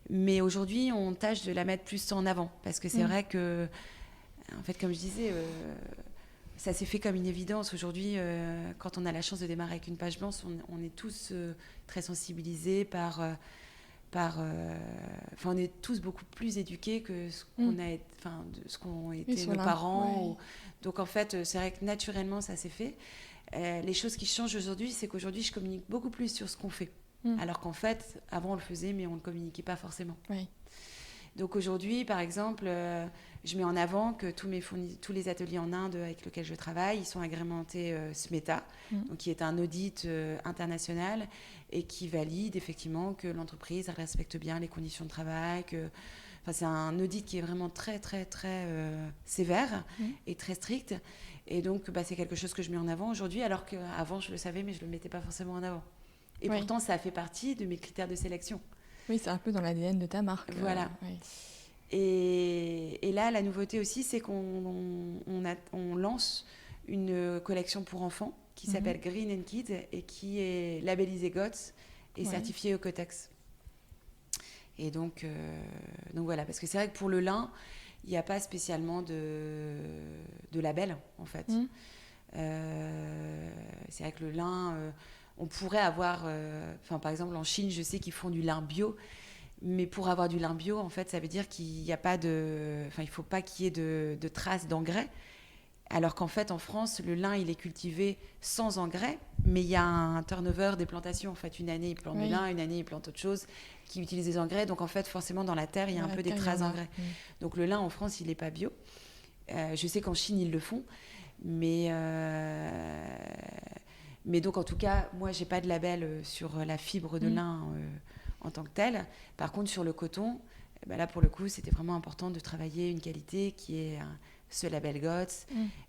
Mais aujourd'hui, on tâche de la mettre plus en avant. Parce que c'est vrai que, en fait, comme je disais, ça s'est fait comme une évidence. Aujourd'hui, quand on a la chance de démarrer avec une page blanche, on est tous très sensibilisés on est tous beaucoup plus éduqués que ce qu'ont été nos parents. Ouais. Donc, en fait, c'est vrai que naturellement, ça s'est fait. Les choses qui changent aujourd'hui, c'est qu'aujourd'hui, je communique beaucoup plus sur ce qu'on fait. Alors qu'en fait, avant, on le faisait, mais on ne le communiquait pas forcément. Oui. Donc aujourd'hui, par exemple, je mets en avant que tous les ateliers en Inde avec lesquels je travaille, ils sont agrémentés SMETA, donc qui est un audit international et qui valide effectivement que l'entreprise respecte bien les conditions de travail. C'est un audit qui est vraiment très, très, très sévère et très strict. Et donc, c'est quelque chose que je mets en avant aujourd'hui, alors qu'avant, je le savais, mais je ne le mettais pas forcément en avant. Et pourtant, ça fait partie de mes critères de sélection. Oui, c'est un peu dans l'ADN de ta marque. Voilà. Et là, la nouveauté aussi, c'est qu'on lance une collection pour enfants qui s'appelle Green and Kids et qui est labellisée GOTS et certifiée Oeko-Tex. Et donc voilà, parce que c'est vrai que pour le lin, il n'y a pas spécialement de label, en fait. C'est vrai que le lin... on pourrait avoir, par exemple en Chine, je sais qu'ils font du lin bio, mais pour avoir du lin bio, en fait, ça veut dire qu'il n'y a pas il faut pas qu'il y ait de traces d'engrais, alors qu'en fait, en France, le lin, il est cultivé sans engrais, mais il y a un turnover des plantations. En fait, une année, ils plantent du lin, une année, ils plantent autre chose qui utilise des engrais. Donc, en fait, forcément, dans la terre, il y a un peu des traces d'engrais. Donc, le lin, en France, il n'est pas bio. Je sais qu'en Chine, ils le font, mais donc, en tout cas, moi, je n'ai pas de label sur la fibre de lin en tant que telle. Par contre, sur le coton, là, pour le coup, c'était vraiment important de travailler une qualité qui est ce label GOTS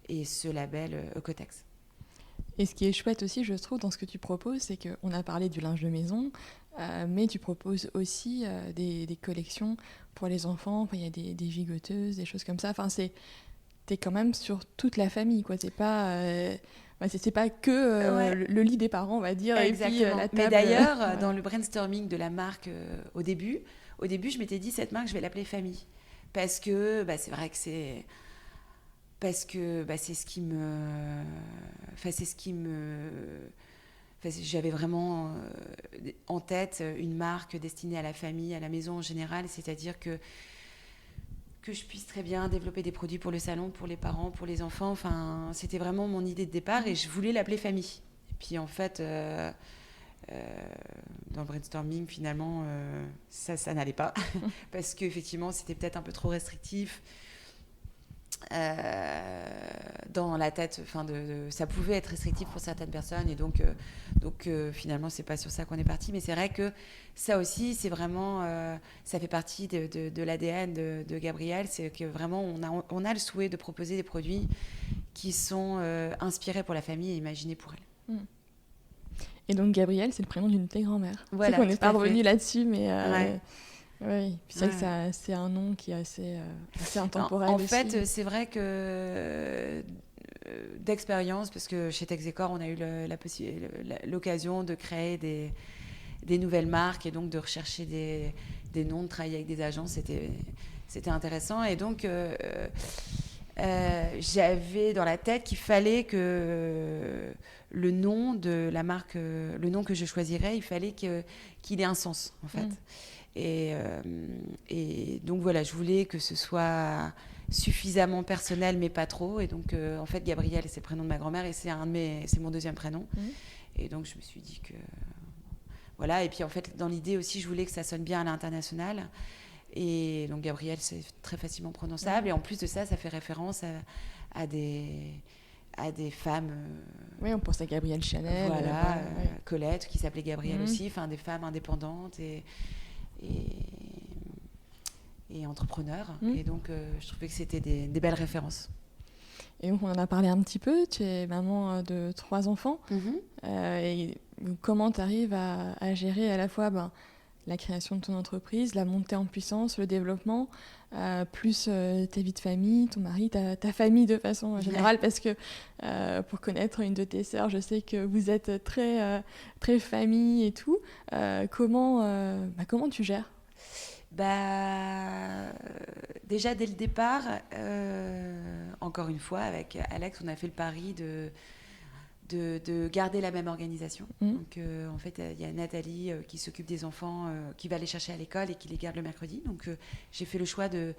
et ce label Oeko-Tex. Et ce qui est chouette aussi, je trouve, dans ce que tu proposes, c'est qu'on a parlé du linge de maison, mais tu proposes aussi des collections pour les enfants. Il y a des gigoteuses, des choses comme ça. T'es quand même sur toute la famille, quoi. C'est pas que le lit des parents, on va dire, Exactement. Et puis la table. Mais d'ailleurs, dans le brainstorming de la marque, au début, je m'étais dit, cette marque, je vais l'appeler Famille. Parce que c'est vrai que c'est ce qui me... j'avais vraiment en tête une marque destinée à la famille, à la maison en général, c'est-à-dire que je puisse très bien développer des produits pour le salon, pour les parents, pour les enfants. C'était vraiment mon idée de départ et je voulais l'appeler Famille. Et puis en fait, dans le brainstorming, finalement, ça n'allait pas parce qu'effectivement, c'était peut-être un peu trop restrictif. Dans la tête, ça pouvait être restrictif pour certaines personnes et donc finalement c'est pas sur ça qu'on est parti, mais c'est vrai que ça aussi c'est vraiment ça fait partie de l'ADN de Gabrielle, c'est que vraiment on a le souhait de proposer des produits qui sont inspirés pour la famille et imaginés pour elle. Et donc Gabrielle, c'est le prénom d'une de tes grand-mères. Voilà, on n'est pas revenu là-dessus, mais oui, puis c'est vrai que c'est un nom qui est assez intemporel. En fait, c'est vrai que d'expérience, parce que chez Texecor, on a eu l'occasion de créer des nouvelles marques et donc de rechercher des noms, de travailler avec des agences, c'était intéressant. Et donc, j'avais dans la tête qu'il fallait que le nom de la marque, le nom que je choisirais, il fallait qu'il ait un sens, en fait. Et donc voilà, je voulais que ce soit suffisamment personnel, mais pas trop. Et donc, en fait, Gabrielle, c'est le prénom de ma grand-mère et c'est mon deuxième prénom. Et donc, je me suis dit que... Voilà, et puis en fait, dans l'idée aussi, je voulais que ça sonne bien à l'international. Et donc, Gabrielle, c'est très facilement prononçable. Et en plus de ça, ça fait référence à des femmes... oui, on pense à Gabrielle Chanel. Voilà, Colette, qui s'appelait Gabrielle aussi. Des femmes indépendantes et entrepreneurs. Et donc, je trouvais que c'était des belles références. Et donc, on en a parlé un petit peu. Tu es maman de 3 enfants. Et comment tu arrives à gérer à la fois la création de ton entreprise, la montée en puissance, le développement, plus ta vie de famille, ton mari, ta famille de façon générale, parce que pour connaître une de tes sœurs, je sais que vous êtes très, très famille et tout. Comment tu gères ? Déjà dès le départ, encore une fois, avec Alex, on a fait le pari de garder la même organisation. Donc, en fait, il y a Nathalie qui s'occupe des enfants, qui va les chercher à l'école et qui les garde le mercredi. Donc, j'ai fait le choix de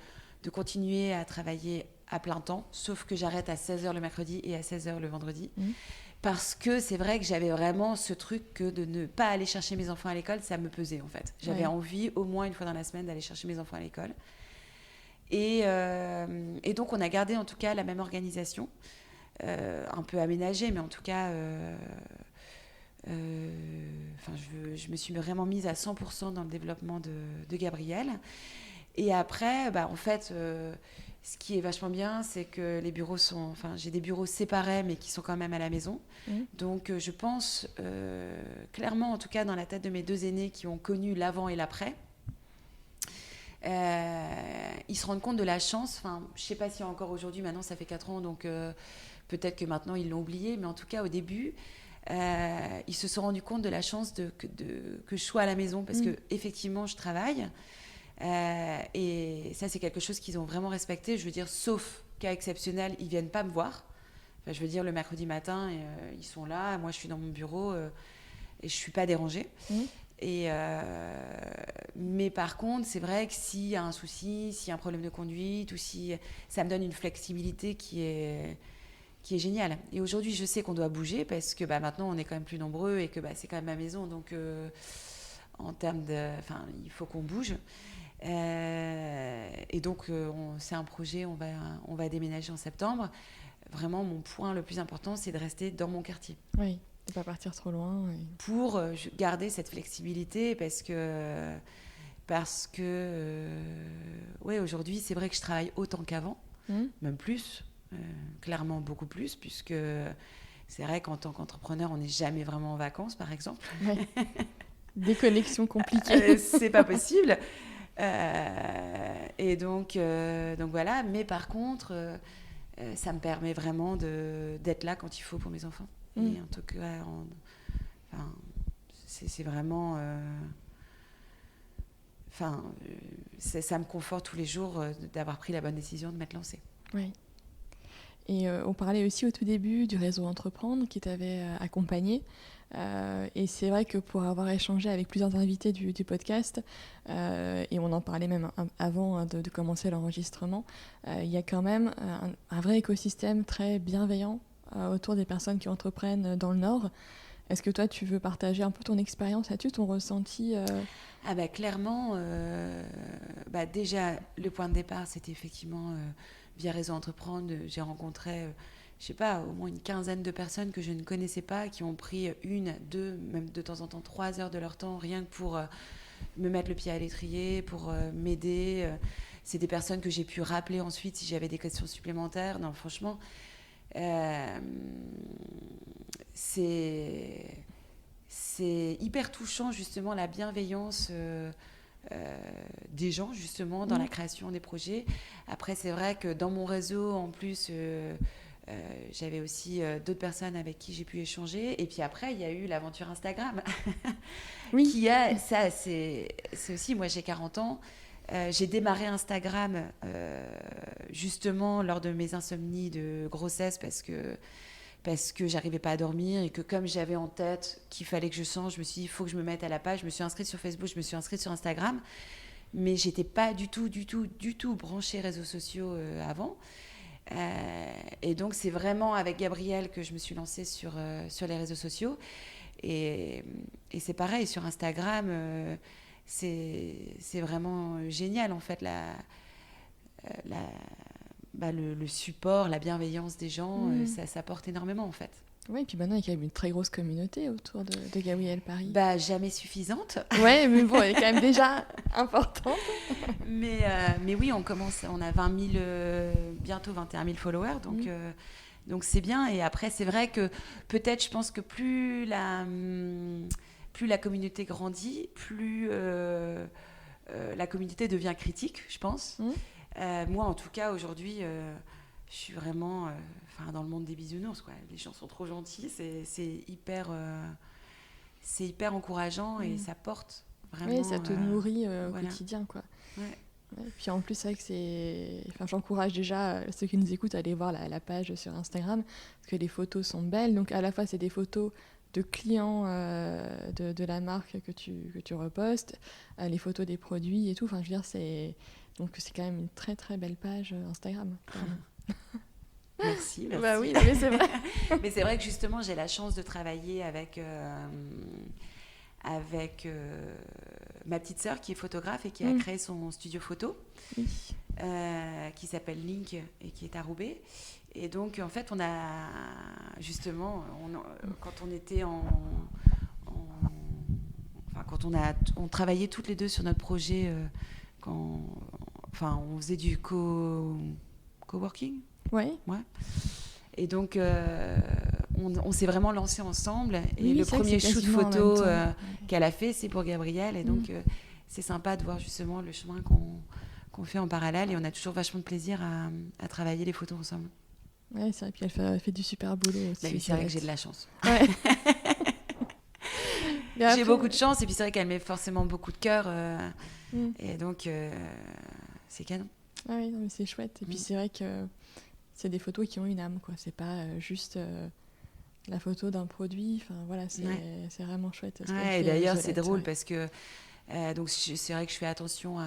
continuer à travailler à plein temps, sauf que j'arrête à 16h le mercredi et à 16h le vendredi. Parce que c'est vrai que j'avais vraiment ce truc que de ne pas aller chercher mes enfants à l'école, ça me pesait en fait. J'avais envie au moins une fois dans la semaine d'aller chercher mes enfants à l'école. Et donc on a gardé en tout cas la même organisation, un peu aménagée, mais en tout cas, je me suis vraiment mise à 100% dans le développement de Gabriel. Et après, en fait... ce qui est vachement bien, c'est que les bureaux sont... Enfin, j'ai des bureaux séparés, mais qui sont quand même à la maison. Donc, je pense, clairement, en tout cas, dans la tête de mes 2 aînés qui ont connu l'avant et l'après, ils se rendent compte de la chance. Enfin, je ne sais pas si encore aujourd'hui, maintenant, ça fait 4 ans, donc peut-être que maintenant, ils l'ont oublié. Mais en tout cas, au début, ils se sont rendus compte de la chance que je sois à la maison, parce qu'effectivement, je travaille. Et ça, c'est quelque chose qu'ils ont vraiment respecté. Je veux dire, sauf cas exceptionnel, ils viennent pas me voir. Enfin, je veux dire, le mercredi matin, ils sont là. Moi, je suis dans mon bureau et je suis pas dérangée. Mais par contre, c'est vrai que s'il y a un souci, s'il y a un problème de conduite, ou si ça me donne une flexibilité qui est géniale. Et aujourd'hui, je sais qu'on doit bouger parce que maintenant, on est quand même plus nombreux et que c'est quand même ma maison. Donc, en termes il faut qu'on bouge. Et donc, c'est un projet, on va déménager en septembre. Vraiment, mon point le plus important, c'est de rester dans mon quartier. Oui, de ne pas partir trop loin. Pour garder cette flexibilité, parce que aujourd'hui, c'est vrai que je travaille autant qu'avant, même plus, clairement beaucoup plus, puisque c'est vrai qu'en tant qu'entrepreneur, on n'est jamais vraiment en vacances, par exemple. Ouais. Des connexions compliquées. C'est pas possible. Et donc voilà, mais par contre, ça me permet vraiment d'être là quand il faut pour mes enfants. Et en tout cas, c'est vraiment... ça me conforte tous les jours d'avoir pris la bonne décision de m'être lancée. Oui. Et on parlait aussi au tout début du réseau Entreprendre qui t'avait accompagné. Et c'est vrai que pour avoir échangé avec plusieurs invités du podcast, et on en parlait même avant de commencer l'enregistrement, il y a quand même un vrai écosystème très bienveillant autour des personnes qui entreprennent dans le Nord. Est-ce que toi, tu veux partager un peu ton expérience là-dessus, ton ressenti Clairement, déjà, le point de départ, c'était effectivement via Réseau Entreprendre. J'ai rencontré... je sais pas, au moins une quinzaine de personnes que je ne connaissais pas, qui ont pris 1, 2, même de temps en temps 3 heures de leur temps, rien que pour me mettre le pied à l'étrier, pour m'aider. C'est des personnes que j'ai pu rappeler ensuite si j'avais des questions supplémentaires. Non, franchement, c'est hyper touchant, justement, la bienveillance des gens, justement, dans la création des projets. Après, c'est vrai que dans mon réseau, en plus... j'avais aussi d'autres personnes avec qui j'ai pu échanger. Et puis après, il y a eu l'aventure Instagram. Oui. Ça, c'est aussi, moi j'ai 40 ans. J'ai démarré Instagram justement lors de mes insomnies de grossesse parce que j'arrivais pas à dormir et que comme j'avais en tête qu'il fallait que je change, je me suis dit, il faut que je me mette à la page. Je me suis inscrite sur Facebook, je me suis inscrite sur Instagram. Mais j'étais pas du tout branchée réseaux sociaux avant. Et donc c'est vraiment avec Gabriel que je me suis lancée sur les réseaux sociaux et c'est pareil sur Instagram, c'est vraiment génial en fait le support, la bienveillance des gens, ça porte énormément en fait. Oui, et puis maintenant, il y a quand même une très grosse communauté autour de Gabriel Paris. Jamais suffisante. Ouais, mais bon, elle est quand même déjà importante. mais oui, on a 20 000, bientôt 21 000 followers, donc c'est bien. Et après, c'est vrai que peut-être, je pense que plus plus la communauté grandit, plus la communauté devient critique, je pense. Moi, en tout cas, aujourd'hui, je suis vraiment dans le monde des bisounours, quoi. Les gens sont trop gentils, c'est hyper encourageant et ça porte vraiment... Oui, ça te nourrit au voilà. quotidien, quoi. Ouais. Ouais, puis en plus, c'est vrai que c'est... Enfin, j'encourage déjà ceux qui nous écoutent à aller voir la page sur Instagram, parce que les photos sont belles. Donc, à la fois, c'est des photos de clients de la marque que tu repostes, les photos des produits et tout. Enfin, je veux dire, donc, c'est quand même une très, très belle page Instagram. Merci. Bah oui, mais c'est vrai. Mais c'est vrai que justement, j'ai la chance de travailler avec ma petite sœur qui est photographe et qui a créé son studio photo, qui s'appelle Link et qui est à Roubaix. Et donc, en fait, on a justement, quand on était quand on travaillait toutes les deux sur notre projet, on faisait du coworking. Ouais. Et donc, on s'est vraiment lancé ensemble. Et oui, le premier shoot photo qu'elle a fait, c'est pour Gabrielle. Et donc, c'est sympa de voir justement le chemin qu'on fait en parallèle. Et on a toujours vachement de plaisir à travailler les photos ensemble. Ouais, c'est vrai. Puis elle fait du super boulot aussi. C'est vrai que j'ai de la chance. Ouais. J'ai beaucoup de chance. Et puis, c'est vrai qu'elle met forcément beaucoup de cœur. Et donc, c'est canon. Ah oui, non, mais c'est chouette. Et puis, c'est vrai que c'est des photos qui ont une âme, quoi. C'est pas juste la photo d'un produit. Enfin, voilà, c'est vraiment chouette. Ouais, et d'ailleurs, c'est drôle parce que donc c'est vrai que je fais attention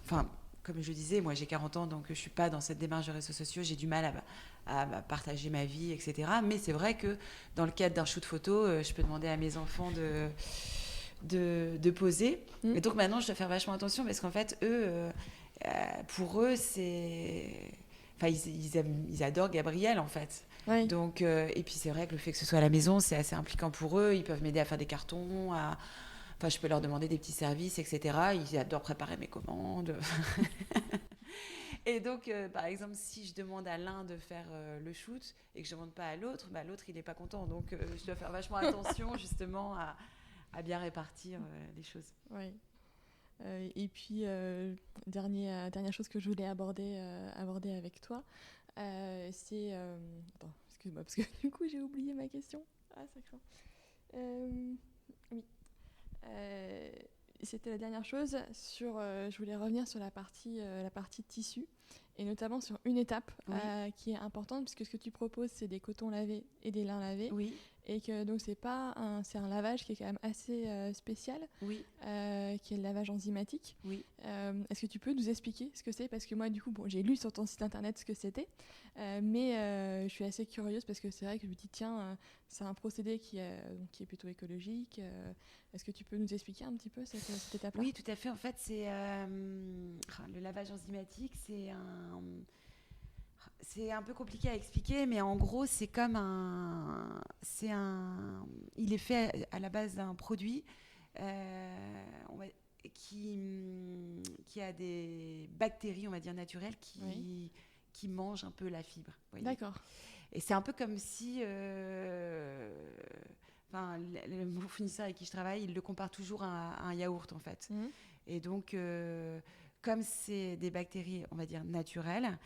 enfin, comme je disais, moi j'ai 40 ans, donc je suis pas dans cette démarche de réseaux sociaux. J'ai du mal à partager ma vie, etc. Mais c'est vrai que dans le cadre d'un shoot photo, je peux demander à mes enfants de poser. Et donc maintenant, je dois faire vachement attention parce qu'en fait, eux, pour eux, c'est... Enfin, ils adorent Gabrielle, en fait. Oui. Donc, et puis, c'est vrai que le fait que ce soit à la maison, c'est assez impliquant pour eux. Ils peuvent m'aider à faire des cartons, Enfin, je peux leur demander des petits services, etc. Ils adorent préparer mes commandes. Et donc, par exemple, si je demande à l'un de faire le shoot et que je ne demande pas à l'autre, l'autre, il n'est pas content. Donc, je dois faire vachement attention, justement, à bien répartir les choses. Oui. Et puis, dernière chose que je voulais aborder avec toi, c'est... Attends, excuse-moi, parce que du coup, j'ai oublié ma question. Ah, ça craint. Oui. C'était la dernière chose. Je voulais revenir sur la partie tissu, et notamment sur une étape qui est importante, puisque ce que tu proposes, c'est des cotons lavés et des lins lavés. Oui. Et que donc c'est un lavage qui est quand même assez spécial, qui est le lavage enzymatique. Oui. Est-ce que tu peux nous expliquer ce que c'est ? Parce que moi, du coup, j'ai lu sur ton site internet ce que c'était, mais je suis assez curieuse parce que c'est vrai que je me dis, tiens, c'est un procédé qui est plutôt écologique. Est-ce que tu peux nous expliquer un petit peu cette étape-là ? Oui, tout à fait. En fait, c'est le lavage enzymatique, c'est un peu compliqué à expliquer, mais en gros, c'est comme il est fait à la base d'un produit qui a des bactéries, on va dire naturelles, qui mangent un peu la fibre. D'accord. Et c'est un peu comme si, mon fournisseur avec qui je travaille, il le compare toujours à un yaourt, en fait. Et donc, comme c'est des bactéries, on va dire, naturelles,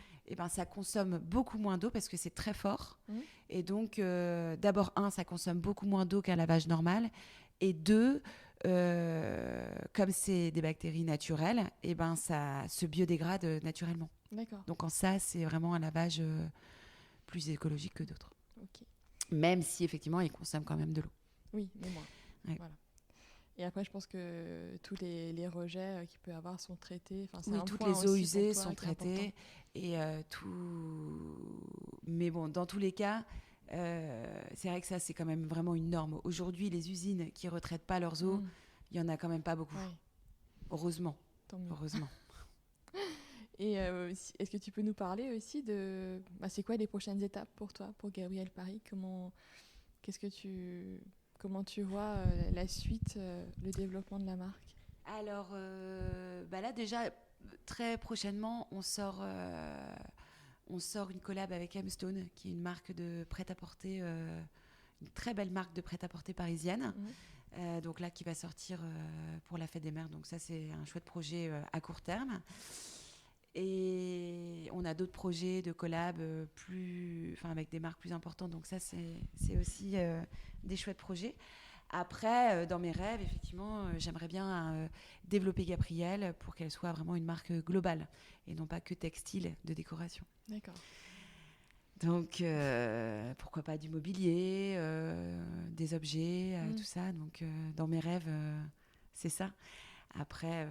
ça consomme beaucoup moins d'eau parce que c'est très fort. Et donc, d'abord, ça consomme beaucoup moins d'eau qu'un lavage normal. Et deux, comme c'est des bactéries naturelles, ça se biodégrade naturellement. D'accord. Donc, en ça, c'est vraiment un lavage plus écologique que d'autres. Okay. Même si, effectivement, il consomme quand même de l'eau. Oui, mais moins. Ouais. Voilà. Et après, je pense que tous les rejets qu'il peut y avoir sont traités. Oui, toutes les eaux usées sont traitées. Et Mais bon, dans tous les cas, c'est vrai que ça, c'est quand même vraiment une norme. Aujourd'hui, les usines qui ne retraitent pas leurs eaux, il n'y en a quand même pas beaucoup. Ouais. Heureusement. Tant mieux. Heureusement. Et est-ce que tu peux nous parler aussi de... c'est quoi les prochaines étapes pour toi, pour Gabrielle Paris ? Comment tu vois la suite, le développement de la marque ? Alors, là déjà, très prochainement, on sort une collab avec M-Stone, qui est une marque de prêt-à-porter, une très belle marque de prêt-à-porter parisienne. Donc là, qui va sortir pour la Fête des Mères. Donc ça, c'est un chouette projet à court terme. Et on a d'autres projets de collab avec des marques plus importantes. Donc ça, c'est aussi des chouettes projets. Après, dans mes rêves, effectivement, j'aimerais bien développer Gabrielle pour qu'elle soit vraiment une marque globale et non pas que textile de décoration. D'accord. Donc, pourquoi pas du mobilier, des objets, tout ça. Donc, dans mes rêves, c'est ça. Après,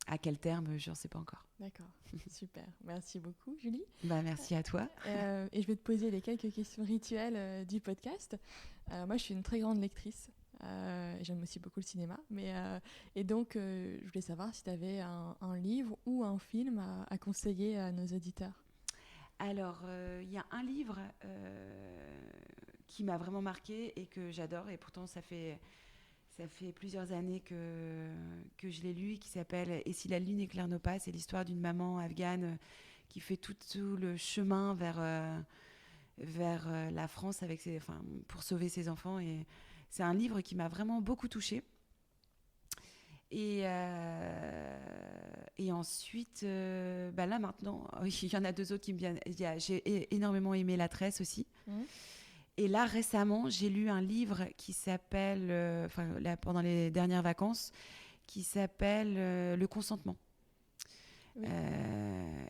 à quel terme, je n'en sais pas encore. D'accord, super. Merci beaucoup, Julie. Merci à toi. Et je vais te poser les quelques questions rituelles du podcast. Moi, je suis une très grande lectrice. J'aime aussi beaucoup le cinéma. Et donc, je voulais savoir si tu avais un livre ou un film à conseiller à nos auditeurs. Alors, il y a un livre qui m'a vraiment marquée et que j'adore. Et pourtant, ça fait plusieurs années que je l'ai lu, qui s'appelle « Et si la lune éclaire nos pas ». C'est l'histoire d'une maman afghane qui fait tout le chemin vers la France pour sauver ses enfants. Et c'est un livre qui m'a vraiment beaucoup touchée. Et ensuite, là maintenant, il y en a deux autres qui me viennent. J'ai énormément aimé La Tresse aussi. Et là, récemment, j'ai lu un livre qui s'appelle, pendant les dernières vacances, qui s'appelle Le consentement. Oui.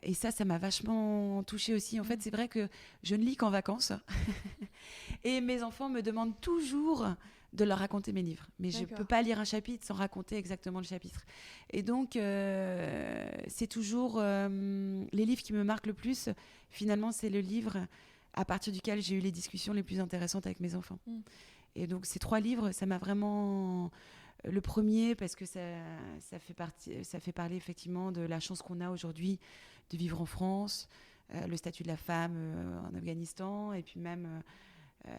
Et ça m'a vachement touchée aussi. En fait, c'est vrai que je ne lis qu'en vacances. Et mes enfants me demandent toujours de leur raconter mes livres. Mais je ne peux pas lire un chapitre sans raconter exactement le chapitre. Et donc, c'est toujours les livres qui me marquent le plus. Finalement, c'est le livre à partir duquel j'ai eu les discussions les plus intéressantes avec mes enfants. Et donc, ces 3 livres, ça m'a vraiment... Le premier, parce que ça fait parler effectivement de la chance qu'on a aujourd'hui de vivre en France, le statut de la femme en Afghanistan, et puis même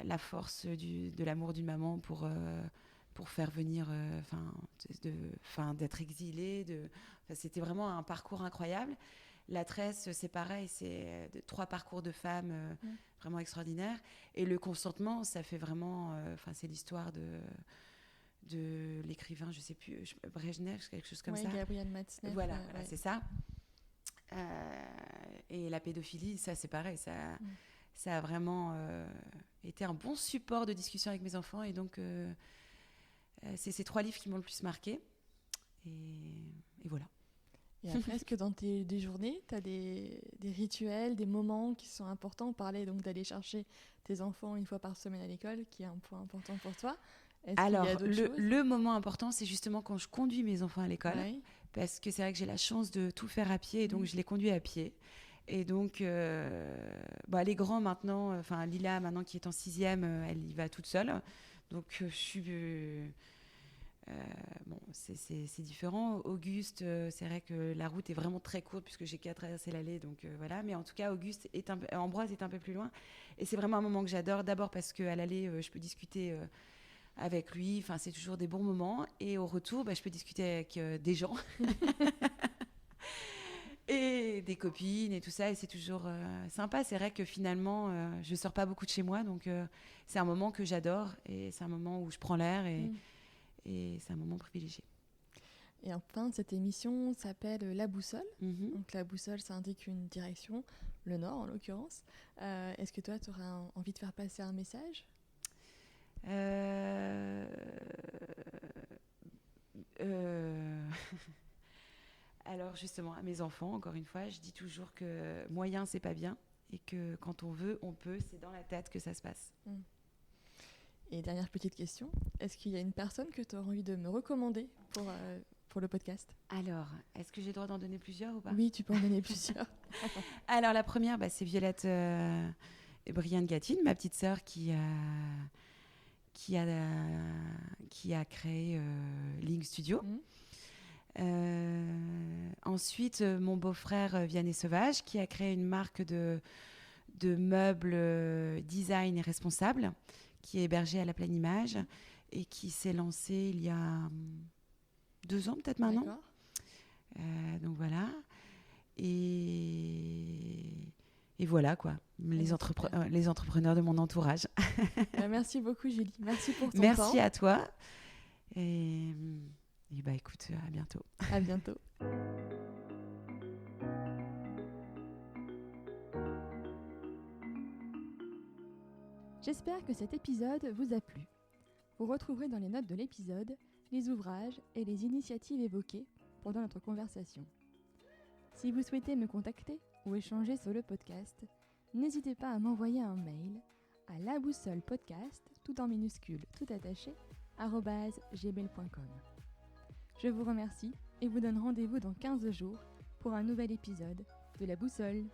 la force de l'amour d'une maman pour faire venir, d'être exilée. C'était vraiment un parcours incroyable. La Tresse, c'est pareil, c'est 3 parcours de femmes vraiment extraordinaires. Et le consentement, ça fait vraiment... c'est l'histoire de l'écrivain, je ne sais plus, Brejnev, quelque chose comme ça. Gabriel Matzneff. Voilà, c'est ça. Et la pédophilie, ça, c'est pareil. Ça a vraiment été un bon support de discussion avec mes enfants. Et donc, c'est ces 3 livres qui m'ont le plus marqué. Et voilà. Et après, est-ce que dans tes journées, tu as des rituels, des moments qui sont importants? On parlait donc d'aller chercher tes enfants une fois par semaine à l'école, qui est un point important pour toi. Alors, le moment important, c'est justement quand je conduis mes enfants à l'école. Oui. Parce que c'est vrai que j'ai la chance de tout faire à pied, et donc je les conduis à pied. Et donc, les grands maintenant, Lila, maintenant qui est en 6e, elle y va toute seule. Donc, je suis... c'est différent. Auguste, c'est vrai que la route est vraiment très courte puisque j'ai qu'à traverser l'allée, donc voilà. Mais en tout cas, Ambroise est un peu plus loin. Et c'est vraiment un moment que j'adore. D'abord parce qu'à l'allée, je peux discuter avec lui. Enfin, c'est toujours des bons moments. Et au retour, je peux discuter avec des gens. Et des copines et tout ça. Et c'est toujours sympa. C'est vrai que finalement, je ne sors pas beaucoup de chez moi. Donc, c'est un moment que j'adore. Et c'est un moment où je prends l'air. Et c'est un moment privilégié. Et enfin, cette émission s'appelle La Boussole. Donc la boussole, ça indique une direction, le nord en l'occurrence. Est-ce que toi, tu aurais envie de faire passer un message ? Alors justement, à mes enfants, encore une fois, je dis toujours que moyen, c'est pas bien. Et que quand on veut, on peut. C'est dans la tête que ça se passe. Et dernière petite question, est-ce qu'il y a une personne que tu aurais envie de me recommander pour le podcast ? Alors, est-ce que j'ai le droit d'en donner plusieurs ou pas ? Oui, tu peux en donner plusieurs. Alors, la première, c'est Violette Briand-Gatine, ma petite sœur qui a créé Link Studio. Ensuite, mon beau-frère Vianney Sauvage, qui a créé une marque de meubles design et responsable, qui est hébergée à la Pleine Image et qui s'est lancée il y a 2 ans peut-être maintenant. Donc voilà. Et voilà quoi, les entrepreneurs de mon entourage. Merci beaucoup Julie, merci pour ton temps. Merci à toi. Et écoute, à bientôt. À bientôt. J'espère que cet épisode vous a plu. Vous retrouverez dans les notes de l'épisode les ouvrages et les initiatives évoquées pendant notre conversation. Si vous souhaitez me contacter ou échanger sur le podcast, n'hésitez pas à m'envoyer un mail à laboussolepodcast, tout en minuscules, tout attaché, @gmail.com. Je vous remercie et vous donne rendez-vous dans 15 jours pour un nouvel épisode de La Boussole.